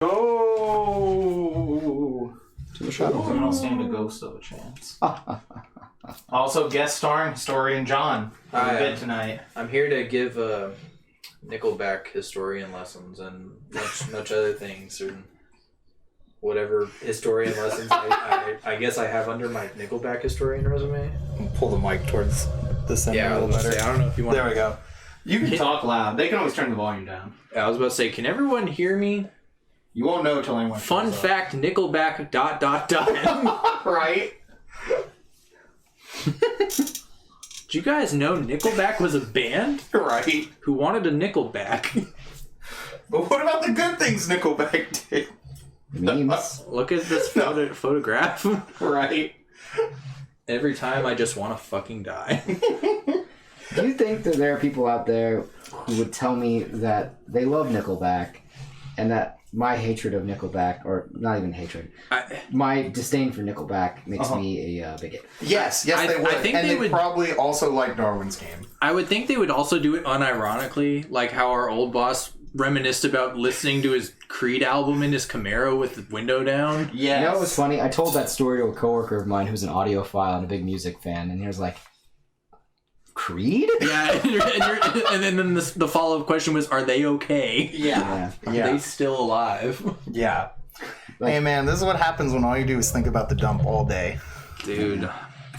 Go to the shadows. I don't stand a ghost of a chance. Also, guest starring historian John a bit tonight. I'm here to give Nickelback historian lessons and much other things, or whatever historian lessons I guess I have under my Nickelback historian resume. Pull the mic towards the center Yeah, a little better. I don't know if you want. There we go. You can talk loud. They can always turn the volume down. I was about to say, can everyone hear me? You won't know till anyone. Fun fact: Nickelback ... Right. Did you guys know Nickelback was a band? Right. Who wanted a Nickelback? But what about the good things Nickelback did? Memes. Look at this photograph. Right. Every time I just want to fucking die. Do you think that there are people out there who would tell me that they love Nickelback and that my hatred of Nickelback, or not even hatred, my disdain for Nickelback makes me a bigot? Yes, they would. I think and they would probably also like Darwin's Game. I would think they would also do it unironically, like how our old boss reminisced about listening to his Creed album in his Camaro with the window down. Yes. You know what was funny? I told that story to a coworker of mine who's an audiophile and a big music fan, and he was like, Creed? Yeah, and then the follow-up question was, are they okay? Yeah. Are they still alive? Yeah. Hey man, this is what happens when all you do is think about the dump all day. Dude.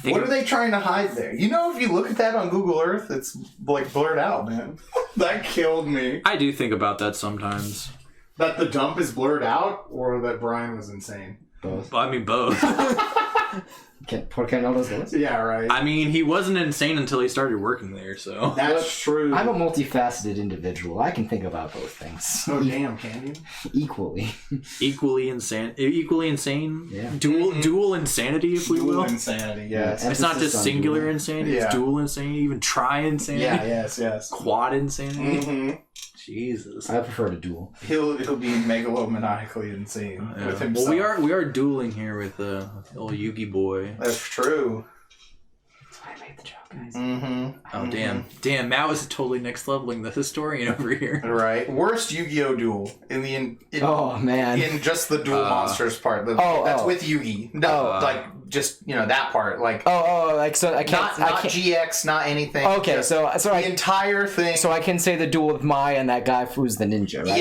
What are they trying to hide there? You know, if you look at that on Google Earth, it's like blurred out, man. That killed me. I do think about that sometimes. That the dump is blurred out, or that Brian was insane? Both. I mean, both. ¿Por qué no los dos? Yeah, right. I mean, he wasn't insane until he started working there, so... That's true. I'm a multifaceted individual. I can think about both things. Oh, damn, can you? Equally. Equally insane? Yeah. Dual insanity, if we will. Dual insanity, yes. Yeah. It's not just Emphasis on singular dual. insanity, Yeah. it's dual insanity, even tri-insanity. Yeah, yes. Quad insanity. Mm-hmm. Jesus. I prefer to duel. He'll be megalomaniacally insane with himself. Well, we are dueling here with old Yugi boy. That's true. That's why I made the joke, guys. Mm-hmm. Oh, damn. Matt was totally next leveling the historian over here. Right. Worst Yu-Gi-Oh duel in Oh, man. in just the duel monsters part. That's with Yugi. No, like just that part. Like like so I can't. not I can't. GX, not anything. Okay, just so the entire thing. So I can say the duel with Mai and that guy who's the ninja, right?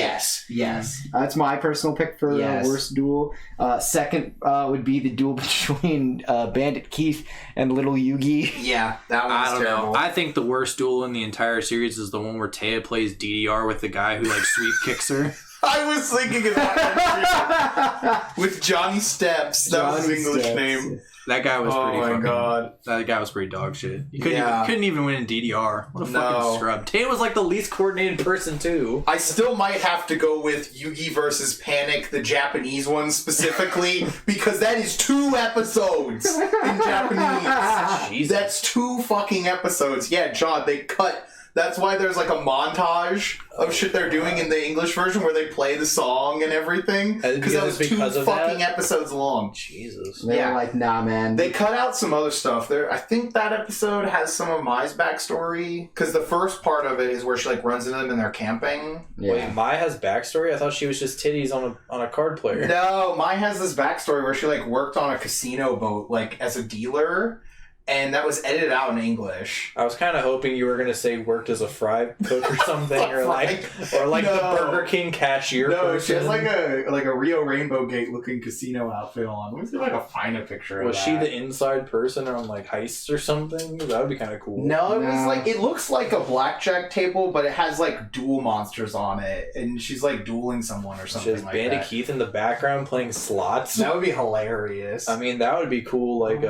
Yes. That's my personal pick for worst duel. Second would be the duel between Bandit Keith and Little Yugi. Yeah, that one's I don't terrible. know. I think the worst duel in the entire series is the one where Taya plays DDR with the guy who like sweep kicks her. I was thinking of that one too. With Johnny Steps. That was his English name. That guy was pretty fucking... God. That guy was pretty dog shit. You couldn't even win in DDR. What a fucking scrub. Taya was like the least coordinated person too. I still might have to go with Yugi versus Panic, the Japanese one specifically, because that is 2 episodes in Japanese. Jesus. That's 2 fucking episodes. Yeah, John, they cut... That's why there's like a montage of shit they're doing in the English version where they play the song and everything. Because that was 2 fucking episodes long. Jesus. They were like, nah, man. They cut out some other stuff there. I think that episode has some of Mai's backstory. Because the first part of it is where she like runs into them and they're camping. Yeah. Wait, Mai has backstory? I thought she was just titties on a card player. No, Mai has this backstory where she like worked on a casino boat like as a dealer. And that was edited out in English. I was kind of hoping you were going to say worked as a fry cook or something, or like the Burger King cashier. No, person. she has like a Rio Rainbow Gate looking casino outfit on. Let me see if I can find a picture. Was of she that. the inside person on like heists or something? That would be kind of cool. No, it was like it looks like a blackjack table, but it has like duel monsters on it, and she's like dueling someone or something. She has Bandit Keith in the background playing slots. That would be hilarious. I mean, that would be cool. Like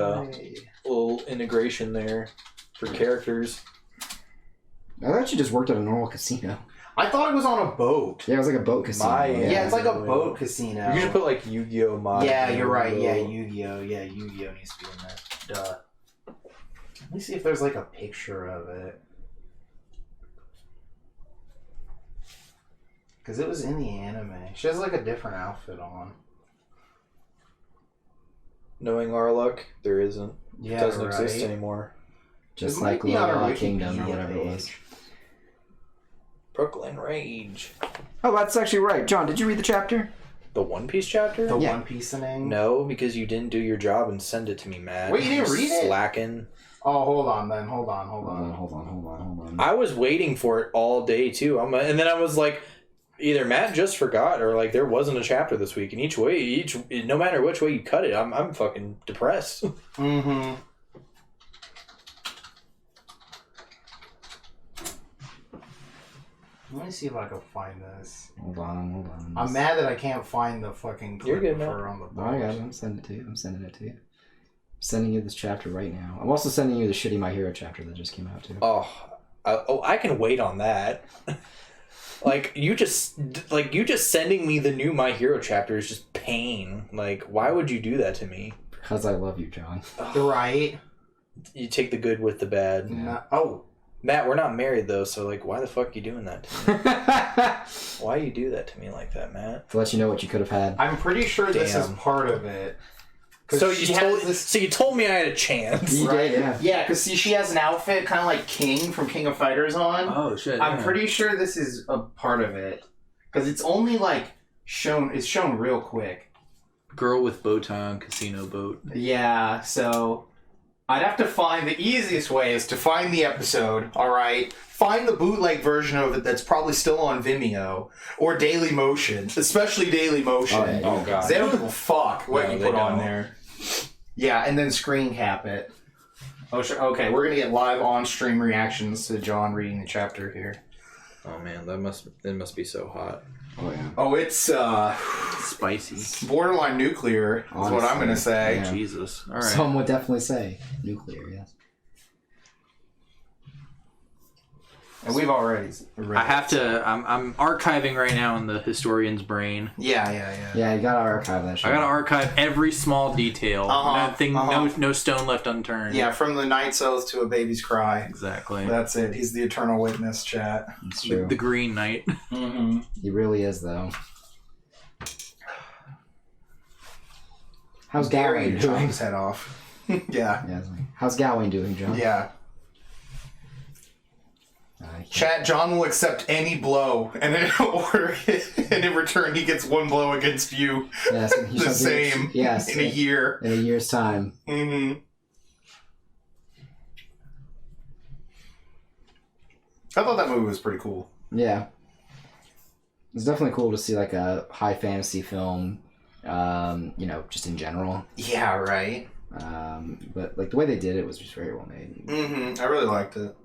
little integration there for characters. I thought she just worked at a normal casino. I thought it was on a boat. Yeah, it was like a boat casino. Yeah, it's like a boat casino. You should put like Yu-Gi-Oh! Mod. Yeah, you're right. Yeah, Yu-Gi-Oh! Yeah, Yu-Gi-Oh! Needs to be in there. Duh. Let me see if there's like a picture of it. Because it was in the anime. She has like a different outfit on. Knowing our luck, there isn't. Yeah, it doesn't exist anymore. Just It like might be on Lola our Kingdom or Wikipedia whatever it was. page. Brooklyn Rage. Oh, that's actually right. John, did you read the chapter? The One Piece chapter? The One Piece-ing? No, because you didn't do your job and send it to me, Matt. Wait, you didn't read it? Slacking. Oh, hold on then. Hold on. I was waiting for it all day, too. And then I was like, either Matt just forgot or, like, there wasn't a chapter this week. And no matter which way you cut it, I'm fucking depressed. Mm-hmm. Let me see if I can find this. Hold on. I'm mad that I can't find the fucking clip You're of good, her on the boat. I got it. I'm sending it to you. I'm sending you this chapter right now. I'm also sending you the shitty My Hero chapter that just came out too. I can wait on that. Like you just sending me the new My Hero chapter is just pain. Like, why would you do that to me? Because I love you, John. Right. You take the good with the bad. Yeah. Oh. Matt, we're not married though, so like, why the fuck are you doing that to me? Why you do that to me like that, Matt? To let you know what you could have had. I'm pretty sure this is part of it. So you told me I had a chance. You right? did, yeah. Yeah, because see, she has an outfit kind of like King from King of Fighters on. Oh shit! I'm pretty sure this is a part of it because it's only like shown. It's shown real quick. Girl with bow tie on casino boat. Yeah, so I'd have to find the easiest way is to find the episode. All right, find the bootleg version of it that's probably still on Vimeo or Daily Motion, especially Daily Motion. Oh, yeah. Oh god, they don't give a fuck what No, you they put on don't. there. Yeah, and then screen cap it. Oh, sure. Okay, we're gonna get live on-stream reactions to John reading the chapter here. Oh man, it must be so hot. Oh yeah. Oh, it's Spicy. borderline nuclear. Is what I'm gonna say. Yeah. Jesus. All right. Some would definitely say nuclear. Yes. And we've already. I have to. I'm archiving right now in the historian's brain. Yeah. Yeah, you gotta archive that shit. I gotta archive every small detail. Nothing. Uh-huh. No stone left unturned. Yeah, from the Knight's Oath to a baby's cry. Exactly. That's it. He's the eternal witness, chat. It's true. The Green Knight. Mm-hmm. He really is, though. How's Gary Gawain chop doing? his head off. Yeah. Yeah, it's like, how's Gawain doing, John? Yeah. Chat, John will accept any blow, and in return, he gets one blow against you. Yes, The same. Yes, In a year. In a year's time. Mm-hmm. I thought that movie was pretty cool. Yeah. It's definitely cool to see like a high fantasy film, just in general. Yeah, right. But like the way they did it was just very well made. Mm-hmm. I really liked it.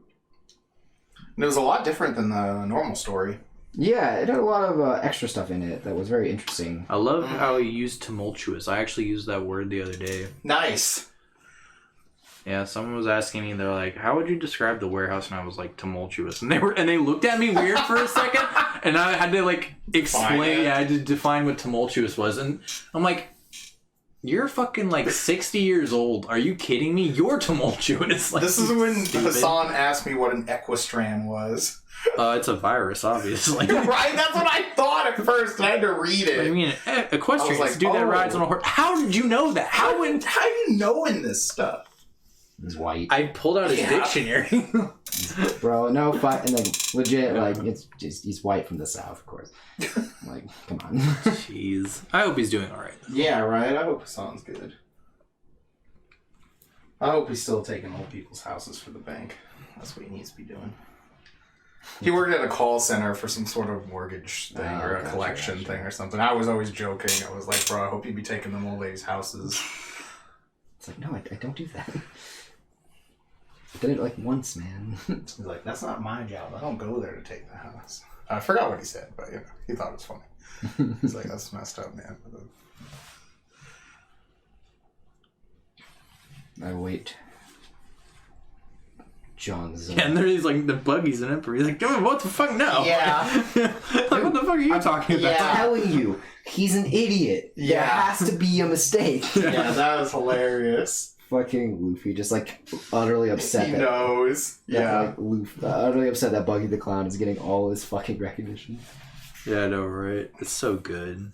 And it was a lot different than the normal story. Yeah, it had a lot of extra stuff in it that was very interesting. I love how he used tumultuous. I actually used that word the other day. Nice. Yeah, someone was asking me. They're like, "How would you describe the warehouse?" And I was like, "Tumultuous." And they looked at me weird for a second, and I had to like explain. Yeah, I had to define what tumultuous was, and I'm like, "You're fucking like 60 years old. Are you kidding me? You're tumultuous." Like, This is when stupid. Hassan asked me what an equistran was. It's a virus, obviously. Right? That's what I thought at first, and I had to read it. I mean, equestrian, I was like, dude that rides on a horse. How did you know that? How are you knowing this stuff? He's white. I pulled out a dictionary. Bro, no fight, and like legit, like it's just he's white from the south, of course. Like, come on. Jeez. I hope he's doing all right. Yeah, right. I hope Hassan's good. I hope he's still taking old people's houses for the bank. That's what he needs to be doing. He worked at a call center for some sort of mortgage thing or a collection thing or something. I was always joking. I was like, bro, I hope you'd be taking them old ladies' houses. It's like, no, I don't do that. I did it like once, man. He's like, that's not my job. I don't go there to take the house. I forgot what he said, but he thought it was funny. He's like, that's messed up, man. I wait. John's. Yeah, and there's like the buggies in Emperor. He's like, oh, what the fuck? No. Yeah. Like, what the fuck are you talking about? I'm telling you, he's an idiot. Yeah. There has to be a mistake. Yeah, that was hilarious. Fucking Luffy, just like utterly upset. He that, knows. that, Yeah. like, Luffy, utterly upset that Buggy the Clown is getting all this fucking recognition. Yeah, I know, right? It's so good.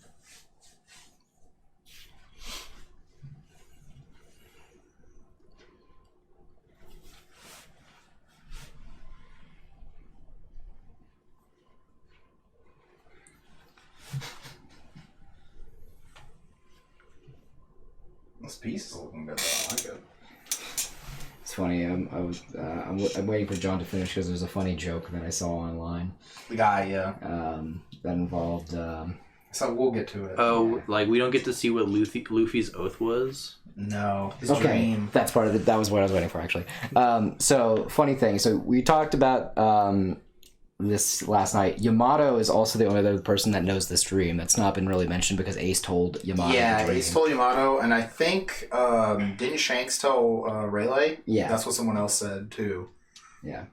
This piece is looking good, though. I like it. It's funny. I'm waiting for John to finish because there's a funny joke that I saw online. The guy, yeah. That involved. So we'll get to it. Oh, like we don't get to see what Luffy's oath was. No. His Okay, dream. that's part of it. That was what I was waiting for, actually. So funny thing. So we talked about this last night. Yamato is also the only other person that knows this dream. That's not been really mentioned because Ace told Yamato. Yeah, the dream. Ace told Yamato, and I think didn't Shanks tell Rayleigh? Yeah, that's what someone else said too. Yeah.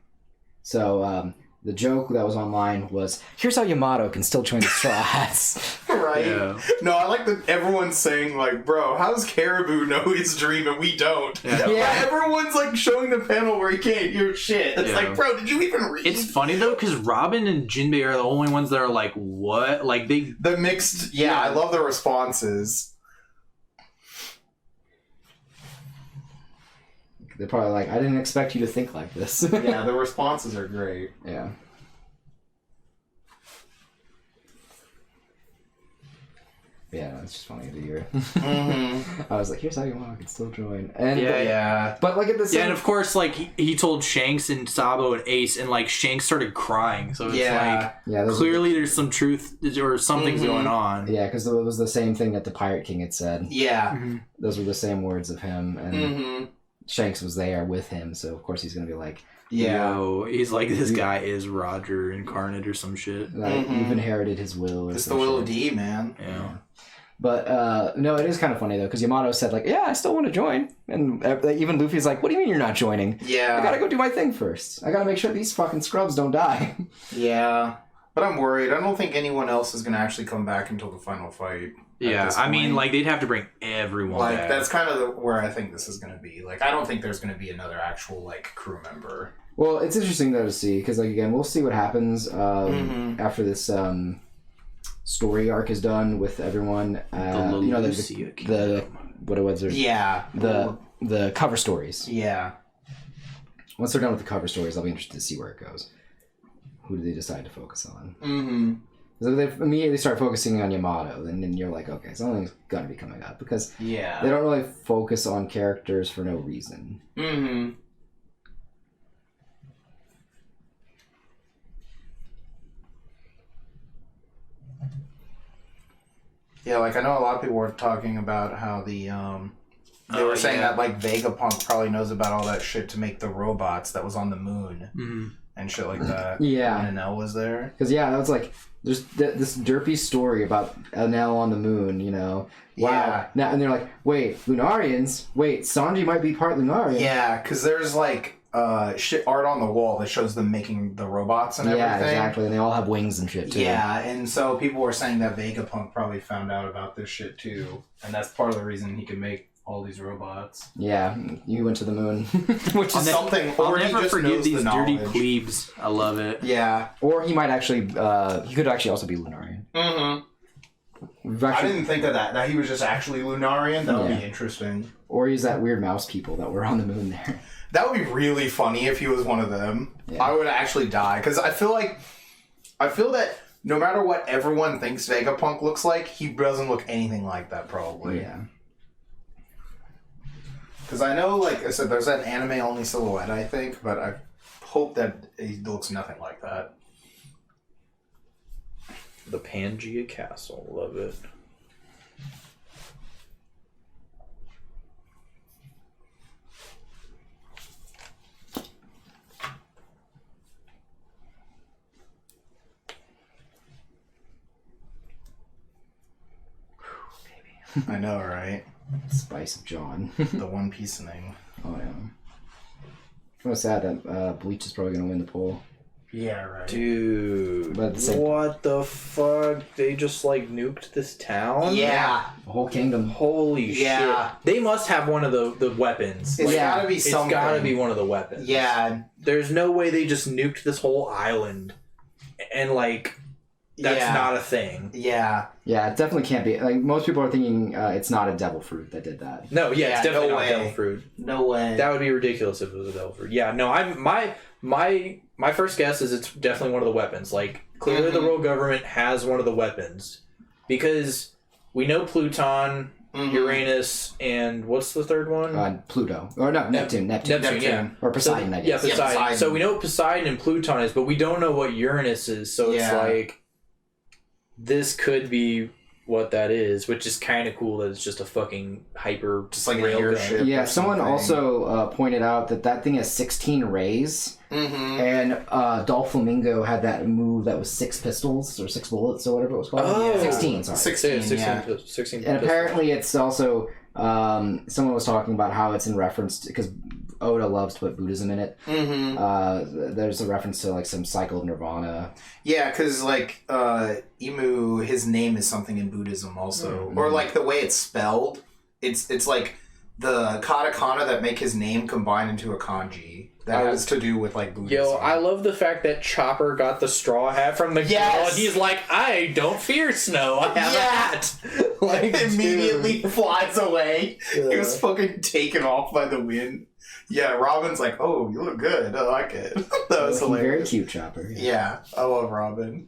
So the joke that was online was, "Here's how Yamato can still join the Straw Hats." Right? Yeah. No, I like that everyone's saying like, "Bro, how does Caribou know his dream and we don't?" Yeah. Everyone's like showing the panel where he can't hear shit. It's like, bro, did you even read? It's funny though because Robin and Jinbei are the only ones that are like, "What?" Like the mixed. Yeah, I love the responses. They're probably like, "I didn't expect you to think like this." Yeah, the responses are great. Yeah. Yeah, no, it's just funny to hear. I was like, "Here's how Yamato can still join." And but like at the same, and of course, like he told Shanks and Sabo and Ace, and like Shanks started crying. So it's like, clearly there's some truth or something's going on. Yeah, because it was the same thing that the Pirate King had said. Yeah, those were the same words of him, and Shanks was there with him, so of course he's gonna be like, "Yo," he's like, "This guy is Roger incarnate or some shit." Like, you've inherited his will. It's the will of D, man. Yeah. But no, it is kind of funny though, because Yamato said like, "Yeah, I still want to join," and even Luffy's like, "What do you mean you're not joining? Yeah, I gotta go do my thing first. I gotta make sure these fucking scrubs don't die." Yeah, but I'm worried. I don't think anyone else is gonna actually come back until the final fight. Yeah, I mean, like they'd have to bring everyone like back. That's kind of where I think this is gonna be. Like, I don't think there's gonna be another actual like crew member. Well, it's interesting though to see, because like again, we'll see what happens after this story arc is done with everyone. You know, the what it was. Yeah. The cover stories. Yeah. Once they're done with the cover stories, I'll be interested to see where it goes. Who do they decide to focus on? So they immediately start focusing on Yamato, and then you're like, okay, something's gonna be coming up, because they don't really focus on characters for no reason. Yeah, like I know a lot of people were talking about how the they were saying that like Vegapunk probably knows about all that shit to make the robots that was on the moon and shit like that. Yeah, when Enel was there. Because that was like there's this derpy story about Enel on the moon. You know, wow. Yeah. Now and they're like, wait, Lunarians? Wait, Sanji might be part Lunarian. Yeah, because there's like shit art on the wall that shows them making the robots and everything. Yeah, exactly, and they all have wings and shit too. Yeah, and so people were saying that Vegapunk probably found out about this shit too, and that's part of the reason he could make all these robots. Yeah, you went to the moon, which is something. I'll never forget these dirty plebes. I love it. Yeah, or he might actually, he could actually also be Lunarian. I didn't think of that. That he was just actually Lunarian. That would be interesting. Or he's that weird mouse people that were on the moon there. That would be really funny if he was one of them. Yeah. I would actually die because I feel that no matter what everyone thinks Vegapunk looks like, he doesn't look anything like that probably. Yeah. Because I know, like I said, there's that anime only silhouette, I think, but I hope that he looks nothing like that. The Pangea Castle, love it. I know, right? Spice of John. The One Piece thing. Oh, yeah. Kind of sad that Bleach is probably going to win the poll. Yeah, right. Dude, but what the fuck? They just, like, nuked this town? Yeah. The whole kingdom. Holy shit. They must have one of the weapons. It's gotta be something. It's gotta be one of the weapons. Yeah. There's no way they just nuked this whole island and, like... That's not a thing. Yeah. Yeah, it definitely can't be. Like, most people are thinking it's not a devil fruit that did that. No, it's definitely not devil fruit. No way. That would be ridiculous if it was a devil fruit. Yeah, no, my first guess is it's definitely one of the weapons. Like, clearly the world government has one of the weapons. Because we know Pluton Uranus, and what's the third one? Pluto. Or no, Neptune. Yeah. Or Poseidon, I guess. Yeah, Poseidon. So we know what Poseidon and Pluton is, but we don't know what Uranus is, so it's like... This could be what that is, which is kind of cool that it's just a fucking hyper... Just like an airship. Yeah, someone also pointed out that thing has 16 rays, and Doflamingo had that move that was 6 pistols, or 6 bullets, or whatever it was called. Oh, yeah. 16, sorry. 16 And apparently it's also... someone was talking about how it's in reference to... Because Oda loves to put Buddhism in it. There's a reference to, like, some cycle of nirvana. Yeah, because, like, Imu, his name is something in Buddhism also. Or, like, the way it's spelled, it's like the katakana that make his name combine into a kanji. That has to do with, like, Buddhism. Yo, I love the fact that Chopper got the straw hat from the girl, and he's like, I don't fear snow, I have a hat. Like, immediately flies away. He was fucking taken off by the wind. Yeah, Robin's like, oh, you look good. I like it. That was hilarious. Very cute, Chopper. Yeah, I love Robin.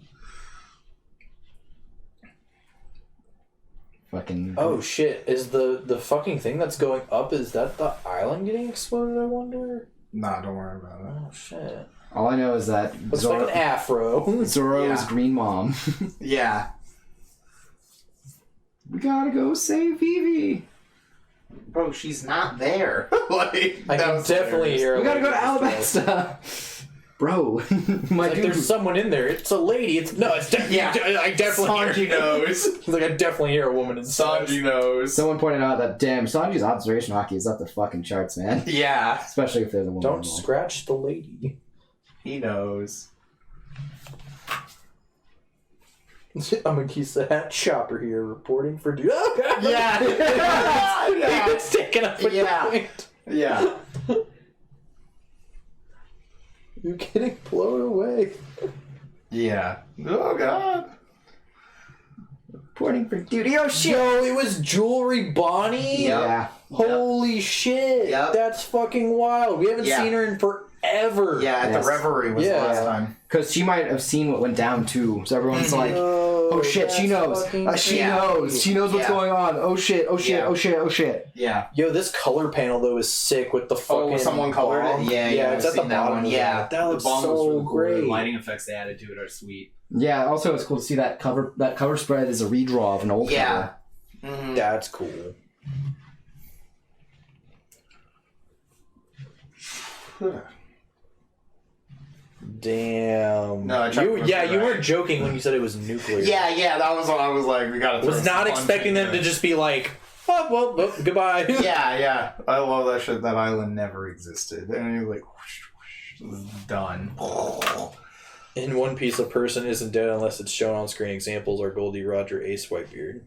Fucking... Oh, shit. Is the fucking thing that's going up, is that the island getting exploded, I wonder? Nah, don't worry about it. Oh, shit. All I know is that... Looks like an afro. Zoro's green mom. Yeah. We gotta go save Vivi. Bro, she's not there. Like, I can definitely hear her. We gotta go to Alabasta. Bro, my like, there's someone in there. It's a lady. It's definitely. I definitely Sanji knows. He's like, I definitely hear a woman in Sanji knows. Someone pointed out that damn Sanji's observation hockey is up the fucking charts, man. Yeah, especially if they're the woman. Don't scratch the lady. He knows. I'm a Keith the Hat Chopper here reporting for duty. Oh, God. Yeah. He was taken up with the point. Yeah. You're getting blown away. Yeah. Oh, God. Reporting for duty. Oh, shit. Yo, it was Jewelry Bonnie? Yep. Yeah. Holy shit. Yep. That's fucking wild. We haven't seen her in forever. Yeah, at the Reverie was the last time. Because she might have seen what went down, too. So everyone's like, oh, shit, she knows. She knows. She knows what's going on. Oh, shit. Oh, shit. Oh, shit. Oh, shit. Yeah. Yo, this color panel, though, is sick with the fucking... Oh, someone colored bomb. it? Yeah, it's at the bottom. Yeah. That looks so really great. The lighting effects they added to it are sweet. Yeah, also it's cool to see that cover spread is a redraw of an old cover. Mm-hmm. That's cool. Damn. No, you weren't joking when you said it was nuclear. Yeah, that was what I was like, we gotta throw Was not expecting them to just be like, oh, well, goodbye. Yeah. I love that shit. That island never existed. And you're like, whoosh, whoosh, this is done. In One Piece, a person isn't dead unless it's shown on screen. Examples are Goldie, Roger, Ace, Whitebeard.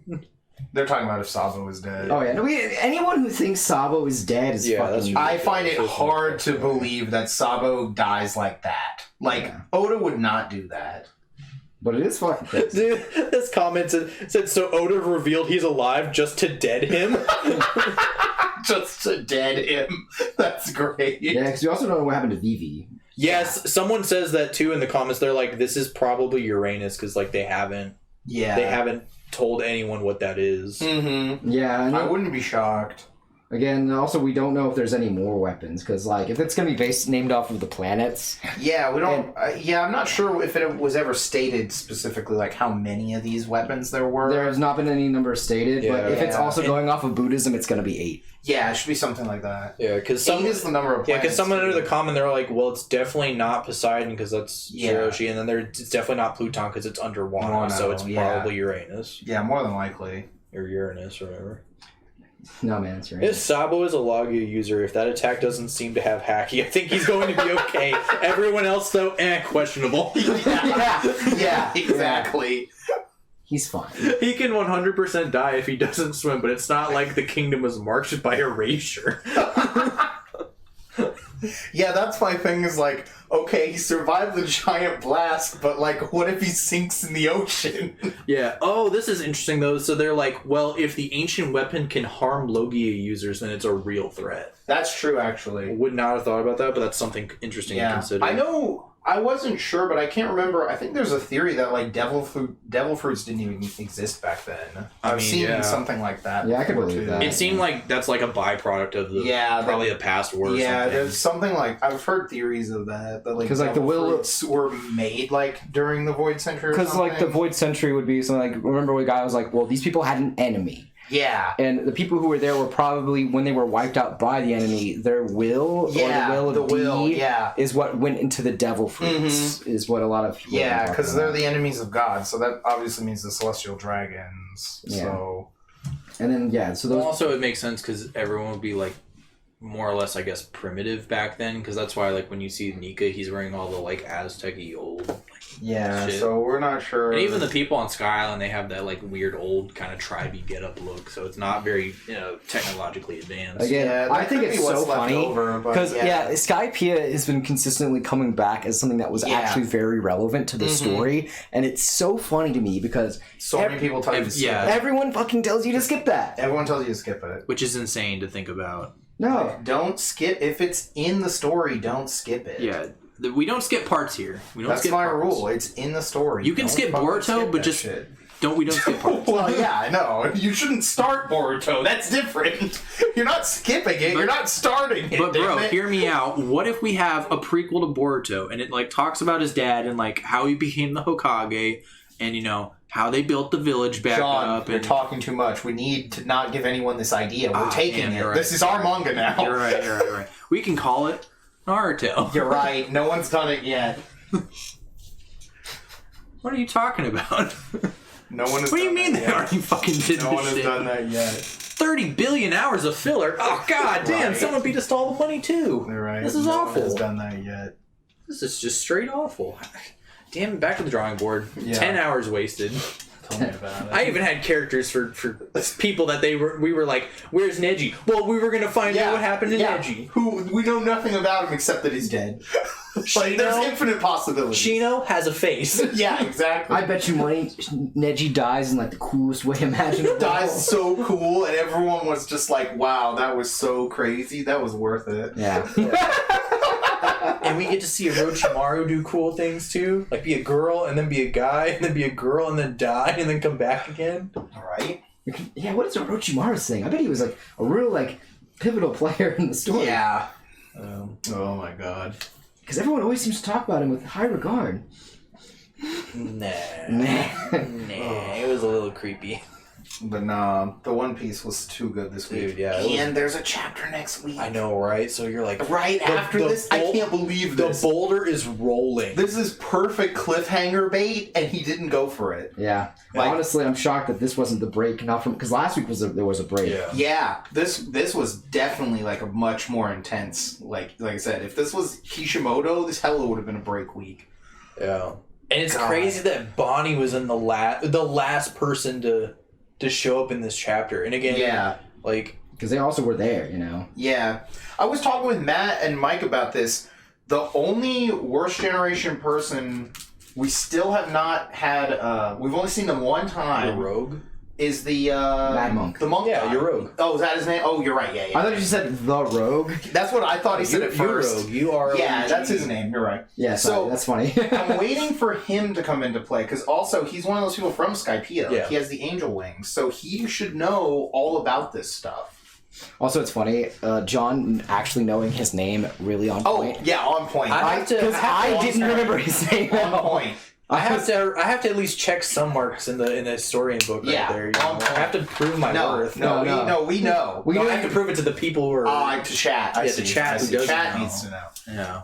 They're talking about if Sabo was dead. Oh, yeah. No, anyone who thinks Sabo is dead is fucking... I find it hard to believe that Sabo dies like that. Like, Oda would not do that. But it is fucking crazy. Dude, this comment said, so Oda revealed he's alive just to dead him? Just to dead him. That's great. Yeah, because we also don't know what happened to Vivi. Yes, someone says that too in the comments. They're like, this is probably Uranus, because like they haven't told anyone what that is. Mm-hmm. Yeah, I wouldn't be shocked. Again, also we don't know if there's any more weapons, because like if it's gonna be named off of the planets. Yeah, we don't. I'm not sure if it was ever stated specifically like how many of these weapons there were. There has not been any number stated, but if it's also going off of Buddhism, it's gonna be 8. Yeah, it should be something like that. Yeah, because 8 is the number of planets. Yeah, because someone under the comment, they're like, well, it's definitely not Poseidon because that's Shiroshi, and then it's definitely not Pluton because it's under Wano, so it's probably Uranus. Yeah, more than likely. Or Uranus, or whatever. No, man, it's Uranus. If Sabo is a Logia user, if that attack doesn't seem to have Haki, I think he's going to be okay. Everyone else, though, questionable. Yeah, exactly. He's fine. He can 100% die if he doesn't swim, but it's not like the kingdom was marked by erasure. Yeah, that's my thing is like, okay, he survived the giant blast, but like, what if he sinks in the ocean? Yeah. Oh, this is interesting, though. So they're like, well, if the ancient weapon can harm Logia users, then it's a real threat. That's true, actually. I would not have thought about that, but that's something interesting to consider. I know I wasn't sure, but I can't remember. I think there's a theory that like devil fruits didn't even exist back then. I've seen something like that. Yeah, I could believe that. It seemed like that's like a byproduct of the probably the past war. Yeah, there's something like I've heard theories of that like because like the fruits were made like during the Void Century. Because like the Void Century would be something like, remember a guy was like, well, these people had an enemy. Yeah. And the people who were there were probably, when they were wiped out by the enemy, their will or the will of D is what went into the devil fruits, is what a lot of people because they're the enemies of God, so that obviously means the celestial dragons. Yeah. So. And then, so those... Also, it makes sense because everyone would be, like, more or less, I guess, primitive back then, because that's why, like, when you see Nika, he's wearing all the, like, Aztec-y old... shit. So we're not sure. And even the people on Sky Island, they have that like weird old kind of tribey get up look, so it's not very technologically advanced. Again, I think it's so funny because Skypiea has been consistently coming back as something that was actually very relevant to the story, and it's so funny to me because many people tell you to skip it. Everyone fucking tells you to skip that. Everyone tells you to skip it, which is insane to think about. No, don't skip if it's in the story. Don't skip it. Yeah. We don't skip parts here. That's my rule. It's in the story. You can skip Boruto, but just we don't skip parts. Well, yeah, I know. You shouldn't start Boruto. That's different. You're not skipping it. You're not starting it. But bro, hear me out. What if we have a prequel to Boruto and it like talks about his dad and like how he became the Hokage and how they built the village back up. You're talking too much. We need to not give anyone this idea. We're taking it. Right. This is our manga now. You're right. We can call it Naruto. You're right. No one's done it yet. What are you talking about? No one has. What do you mean they already fucking did No one has done that yet. 30 billion hours of filler. Oh god damn! Someone beat us to all the money too. You're right. This is awful. No one has done that yet. This is just straight awful. Damn, back to the drawing board. 10 hours wasted. Tell me about it. I even had characters for people that we were like, where's Neji? Well, we were gonna find out what happened to Neji. Who we know nothing about him except that he's dead. Like, there's infinite possibilities. Shino has a face. Yeah, exactly. I bet you money Neji dies in like the coolest way imaginable. Dies so cool, and everyone was just like, "Wow, that was so crazy. That was worth it." Yeah. And we get to see Orochimaru do cool things too, like be a girl and then be a guy and then be a girl and then die and then come back again. Right? Yeah. What is Orochimaru's thing? I bet he was like a real like pivotal player in the story. Yeah. Oh my god. Because everyone always seems to talk about him with high regard. Nah. It was a little creepy. But nah, the One Piece was too good this week. Dude, yeah. And there's a chapter next week. I know, right? So you're like... Right after this? I can't believe this. The boulder is rolling. This is perfect cliffhanger bait, and he didn't go for it. Yeah. Like, honestly, I'm shocked that this wasn't the break. Not from... Because last week there was a break. Yeah. This was definitely like a much more intense... Like I said, if this was Kishimoto, this hella would have been a break week. Yeah. And it's crazy that Bonnie was in the last person to show up in this chapter. And again, like... Because they also were there, Yeah. I was talking with Matt and Mike about this. The only Worst Generation person we still have not had... we've only seen them one time. The Rogue? Is the... Mad Monk. The monk Yeah, guy. you're Rogue. Oh, is that his name? Oh, you're right. Yeah. I thought you said the Rogue. That's what I thought he said at first. Rogue. You are... Yeah, that's his name. You're right. Yeah, so that's funny. I'm waiting for him to come into play, because also, he's one of those people from Skypiea. Yeah. He has the angel wings, so he should know all about this stuff. Also, it's funny, John actually knowing his name really on point. Oh, yeah, on point. Because I didn't remember his name. On point. I have to at least check some marks in the historian book right there. I have to prove my worth. We know. We have to prove it to the people who are... to chat. To chat who doesn't Chat know. needs to know. Yeah.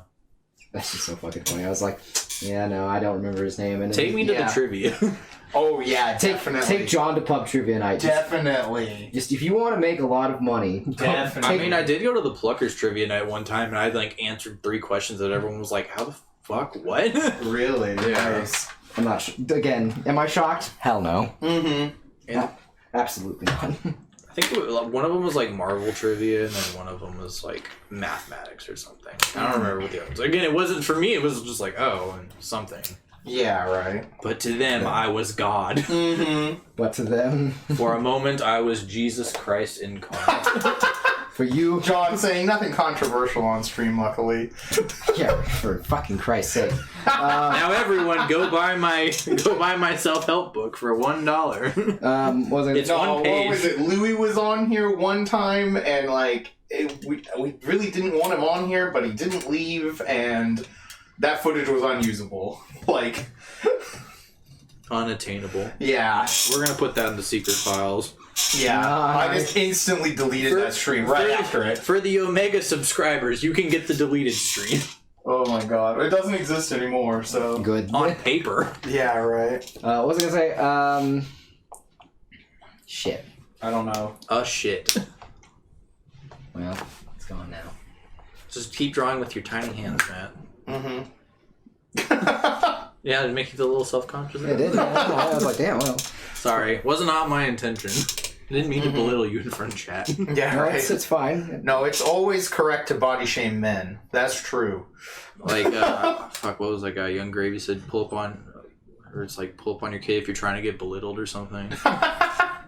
That's just so fucking funny. I was like, yeah, no, I don't remember his name. And Take me to the trivia. Oh, yeah, definitely. Take John to pub trivia night. Definitely. Just if you want to make a lot of money. Definitely. I mean, I did go to the Pluckers trivia night one time, and I answered 3 questions that everyone was like, how the fuck? What? Really? Yeah. Nice. I'm not again, am I shocked? Hell no. Mm-hmm. And absolutely not. I think one of them was like Marvel trivia, and then one of them was like mathematics or something. I don't remember what the other was. Again, it wasn't for me. It was just like, and something. Yeah, right. But to them, I was God. Mm-hmm. But to them... For a moment, I was Jesus Christ incarnate. For you, John saying nothing controversial on stream, luckily. Yeah, for fucking Christ's sake. Now everyone, go buy my self-help book for $1. It's one page. What was it? Louis was on here one time, and like we really didn't want him on here, but he didn't leave, and that footage was unusable. Like unattainable. Yeah, we're gonna put that in the secret files. Yeah, I just instantly deleted that stream right after it. For the Omega subscribers, you can get the deleted stream. Oh my god, it doesn't exist anymore, so... Good. On paper. Yeah, right. What was I gonna say? Shit. I don't know. Shit. Well, it's gone now. Just keep drawing with your tiny hands, Matt. Mm-hmm. Yeah, did it make you feel a little self-conscious? It did. I was like, damn, well... Sorry, wasn't not my intention. I didn't mean to belittle you in front of chat. Yeah, no, right. It's fine. No, it's always correct to body shame men. That's true. Like, fuck, what was that guy? Young Gravy said pull up on your kid if you're trying to get belittled or something. I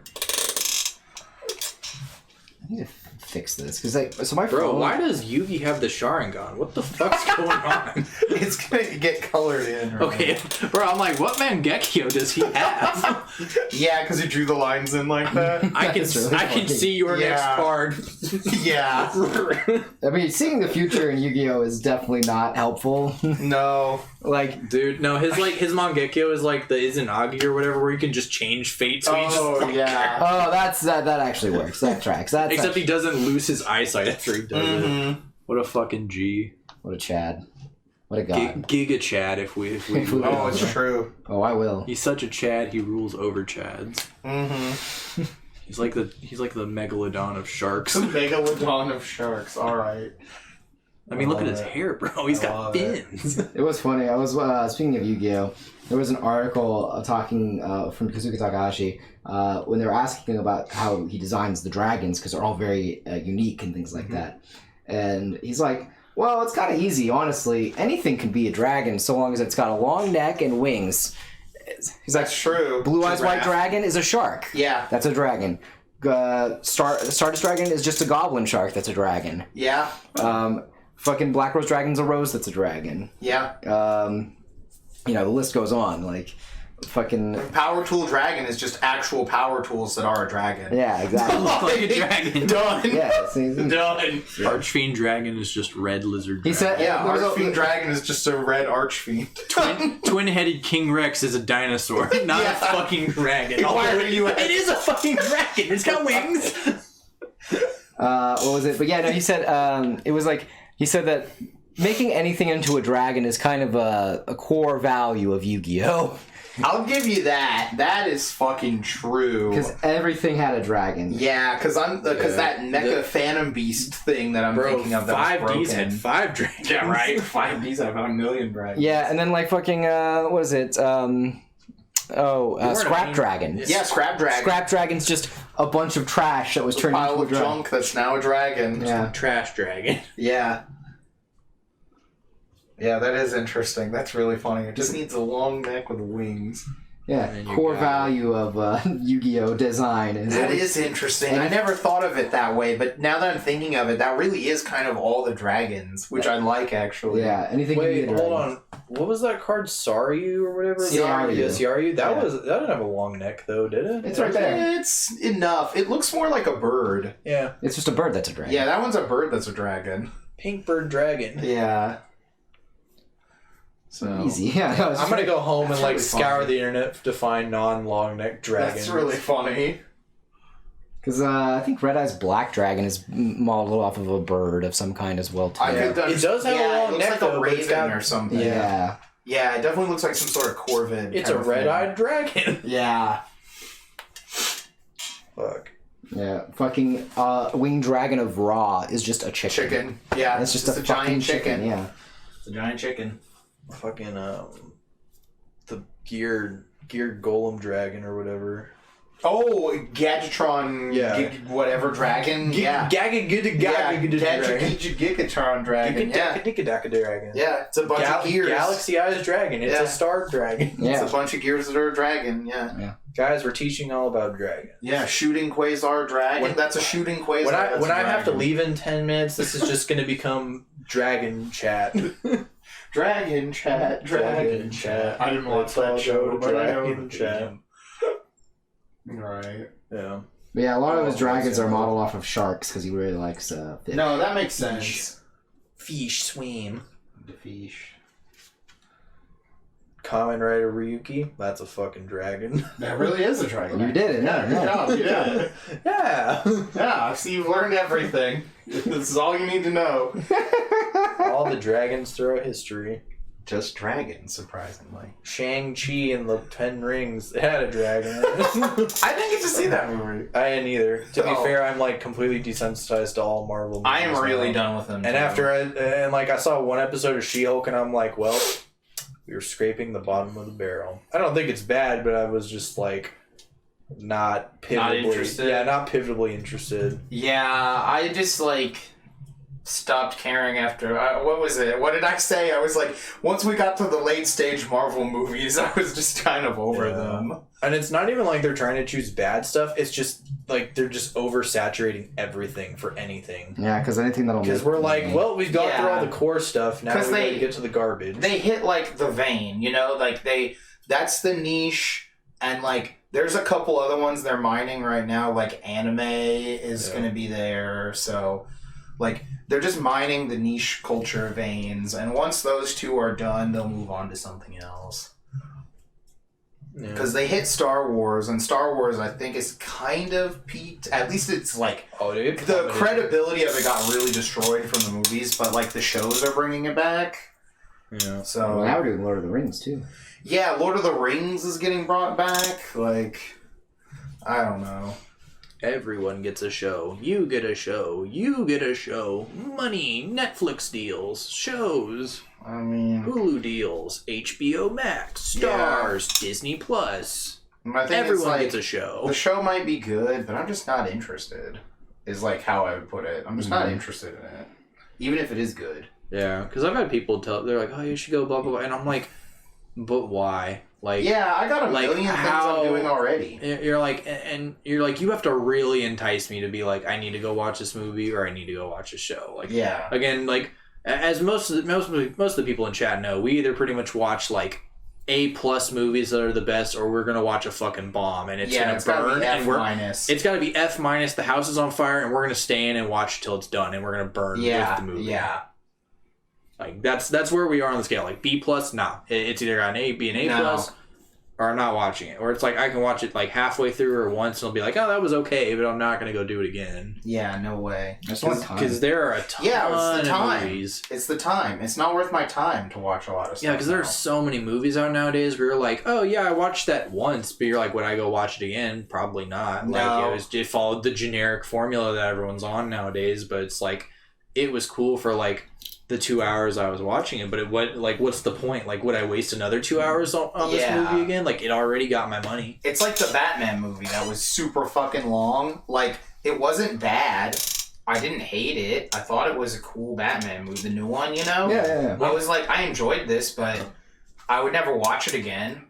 need to fix this, because my Bro, phone... why does Yugi have the Sharingan? What the fuck's going on? It's gonna get colored in. Right? Okay, bro, I'm like, what Mangekyo does he have? Yeah, because he drew the lines in like that. I can see your next card. Yeah. I mean, seeing the future in Yu-Gi-Oh! Is definitely not helpful. No. Like, dude, no, his Mangekyo is like the Izanagi or whatever, where you can just change fate. So yeah. Oh, that actually works. That tracks. Except he doesn't lose his eyesight after he does it. What a fucking G. What a Chad. What a god. Giga Chad if we Oh, it's true. Oh, I will. He's such a Chad, he rules over Chads. Mm-hmm. He's like the megalodon of sharks. Megalodon of sharks, alright. I mean, look at his hair, bro. He's got fins. It was funny. I was, speaking of Yu-Gi-Oh!, there was an article talking from Kazuki Takahashi when they were asking about how he designs the dragons, because they're all very unique and things like that. And he's like, well, it's kind of easy, honestly. Anything can be a dragon so long as it's got a long neck and wings. He's like, that's true. Blue Eyes White Dragon is a shark. Yeah. That's a dragon. Stardust Dragon is just a goblin shark. That's a dragon. Yeah. Fucking Black Rose Dragon's a rose that's a dragon. Yeah. The list goes on. Like, fucking... Power Tool Dragon is just actual power tools that are a dragon. Yeah, exactly. Like a dragon. Done. Yeah, Done. Archfiend Dragon is just red lizard dragon. He said... Yeah, Archfiend Dragon is just a red Archfiend. Twin-headed King Rex is a dinosaur, not a fucking dragon. Why are you... It is a fucking dragon. It's got wings. What was it? But yeah, no, he said... it was like... He said that making anything into a dragon is kind of a core value of Yu-Gi-Oh! I'll give you that. That is fucking true. Because everything had a dragon. Yeah, because that Mecha Phantom Beast thing that I'm thinking of that was 5Ds had 5 dragons. Yeah, right. 5Ds had about 1,000,000 dragons. Yeah, and then like fucking what is it? Scrap Dragon. Yeah, Scrap Dragon. Scrap Dragon's just a bunch of trash that was turned into a pile of junk that's now a dragon. Yeah. Trash dragon. Yeah. Yeah, that is interesting. That's really funny. It just needs a long neck with wings. Yeah, core value of Yu-Gi-Oh! Design. That is interesting. I never thought of it that way, but now that I'm thinking of it, that really is kind of all the dragons, which I like, actually. Yeah, anything can be a dragon. Hold on. What was that card? Saryu or whatever? Saryu. Yeah, Saryu. That didn't have a long neck, though, did it? It's right there. It's enough. It looks more like a bird. Yeah. It's just a bird that's a dragon. Yeah, that one's a bird that's a dragon. Pink bird dragon. Yeah. So easy. Yeah, I'm gonna go home and really scour funny. the internet to find non-long neck dragons. That's really funny. Because I think Red Eyes Black Dragon is modeled off of a bird of some kind as well, too. It does have a long it looks neck, like though, a but it's raven got- or something. Yeah. Yeah, it definitely looks like some sort of corvid. It's kind a of thing. red-eyed dragon. Yeah. Fuck. Yeah. Fucking Winged Dragon of Ra is just a chicken. Chicken. Yeah, It's just a giant chicken. Yeah. It's a giant chicken. Fucking the geared golem dragon or whatever. Oh, Gadgetron, whatever dragon. Gigatron dragon. Yeah, it's a bunch of gears. Galaxy-eyed dragon. It's a star dragon. Yeah. It's a bunch of gears that are a dragon. Yeah. Guys, we're teaching all about dragons. Yeah, shooting quasar dragon. That's a shooting quasar. When I have to leave in 10 minutes, this is just going to become dragon chat. Dragon chat. I didn't watch that show, but I know the chat. Right. Yeah. But yeah, a lot of his dragons are modeled off of sharks because he really likes fish. No, that makes sense. Fish swim. The fish. Kamen Rider Ryuki, that's a fucking dragon. That really is a dragon. You did it. Yeah, you did it. Yeah. Yeah, see, you've learned everything. This is all you need to know. All the dragons throughout history. Just dragons, surprisingly. Shang-Chi and the Ten Rings had a dragon. I didn't get to see that movie. I didn't either. To be fair, I'm like completely desensitized to all Marvel movies. I am really done with them. And I saw one episode of She-Hulk and I'm like, well, we were scraping the bottom of the barrel. I don't think it's bad, but I was just like not interested. Yeah, not pivotably interested. Yeah, I just like stopped caring after. What was it? What did I say? I was like, once we got to the late stage Marvel movies, I was just kind of over them. And it's not even like they're trying to choose bad stuff. It's just like they're just oversaturating everything for anything. Yeah, because anything that'll. Because we're like, well, we've got through all the core stuff. Now we got to get to the garbage. They hit like the vein, you know, like that's the niche, and like there's a couple other ones they're mining right now. Like anime is going to be there, so like. They're just mining the niche culture veins, and once those two are done, they'll move on to something else. Because they hit Star Wars, and Star Wars, I think, is kind of peaked. At least it's like the credibility of it got really destroyed from the movies, but like the shows are bringing it back. Yeah. So now we're doing Lord of the Rings too. Yeah, Lord of the Rings is getting brought back. Like, I don't know. Everyone gets a show. You get a show. You get a show. Money, Netflix deals, shows. I mean, Hulu deals, HBO Max, Stars, Disney Plus. Everyone gets a show. The show might be good, but I'm just not interested. Is like how I would put it. I'm just not interested in it, even if it is good. Yeah, because I've had people they're like, "Oh, you should go blah blah blah," and I'm like, "But why?" Like, yeah, I got a million things I'm doing already. You're like, you have to really entice me to be like, I need to go watch this movie or I need to go watch a show. Like, yeah. Again, like, as most of the people in chat know, we either pretty much watch like A+ movies that are the best, or we're gonna watch a fucking bomb and it's gonna burn. It's gotta be F-. The house is on fire, and we're gonna stay in and watch till it's done, and we're gonna burn with the movie. Yeah. Like that's where we are on the scale. Like B+, nah. It's either an A, B, and A+, or I'm not watching it. Or it's like I can watch it like halfway through or once, and I'll be like, oh, that was okay, but I'm not gonna go do it again. Yeah, no way. Because there are a ton of movies. It's the time. It's not worth my time to watch a lot of stuff. Yeah, because there are so many movies out nowadays where you're like, oh yeah, I watched that once, but you're like, would I go watch it again? Probably not. No. Like it followed the generic formula that everyone's on nowadays, but it's like it was cool for like the 2 hours I was watching it, but what's the point? Like, would I waste another 2 hours on this movie again? Like, it already got my money. It's like the Batman movie that was super fucking long. Like, it wasn't bad. I didn't hate it. I thought it was a cool Batman movie, the new one, you know? Yeah. I was like, I enjoyed this, but I would never watch it again.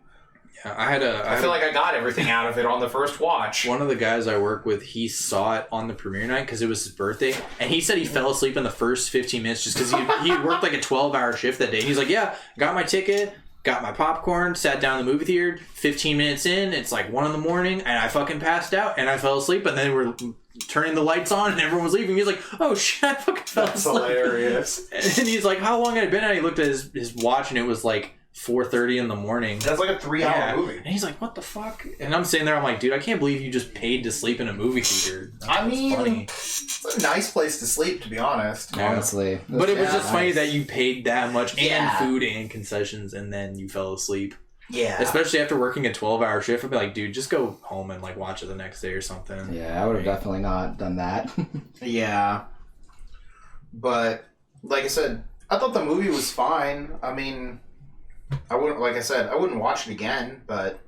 Yeah, I feel like I got everything out of it on the first watch. One of the guys I work with, he saw it on the premiere night because it was his birthday, and he said he fell asleep in the first 15 minutes just because he worked like a 12-hour shift that day. He's like, yeah, got my ticket, got my popcorn, sat down in the movie theater, 15 minutes in, it's like 1 a.m, and I fucking passed out, and I fell asleep, and then we're turning the lights on, and everyone was leaving. He's like, oh shit, I fucking fell asleep. That's hilarious. And he's like, how long had it been? And he looked at his watch, and it was like 4:30 in the morning. That's like a 3-hour movie. And he's like, what the fuck? And I'm sitting there, I'm like, dude, I can't believe you just paid to sleep in a movie theater. Funny. It's a nice place to sleep, to be honest. Honestly. But it was just funny that you paid that much and food and concessions and then you fell asleep. Yeah. Especially after working a 12-hour shift, I'd be like, dude, just go home and like watch it the next day or something. Yeah, I would have definitely not done that. Yeah. But, like I said, I thought the movie was fine. I mean, I wouldn't watch it again, but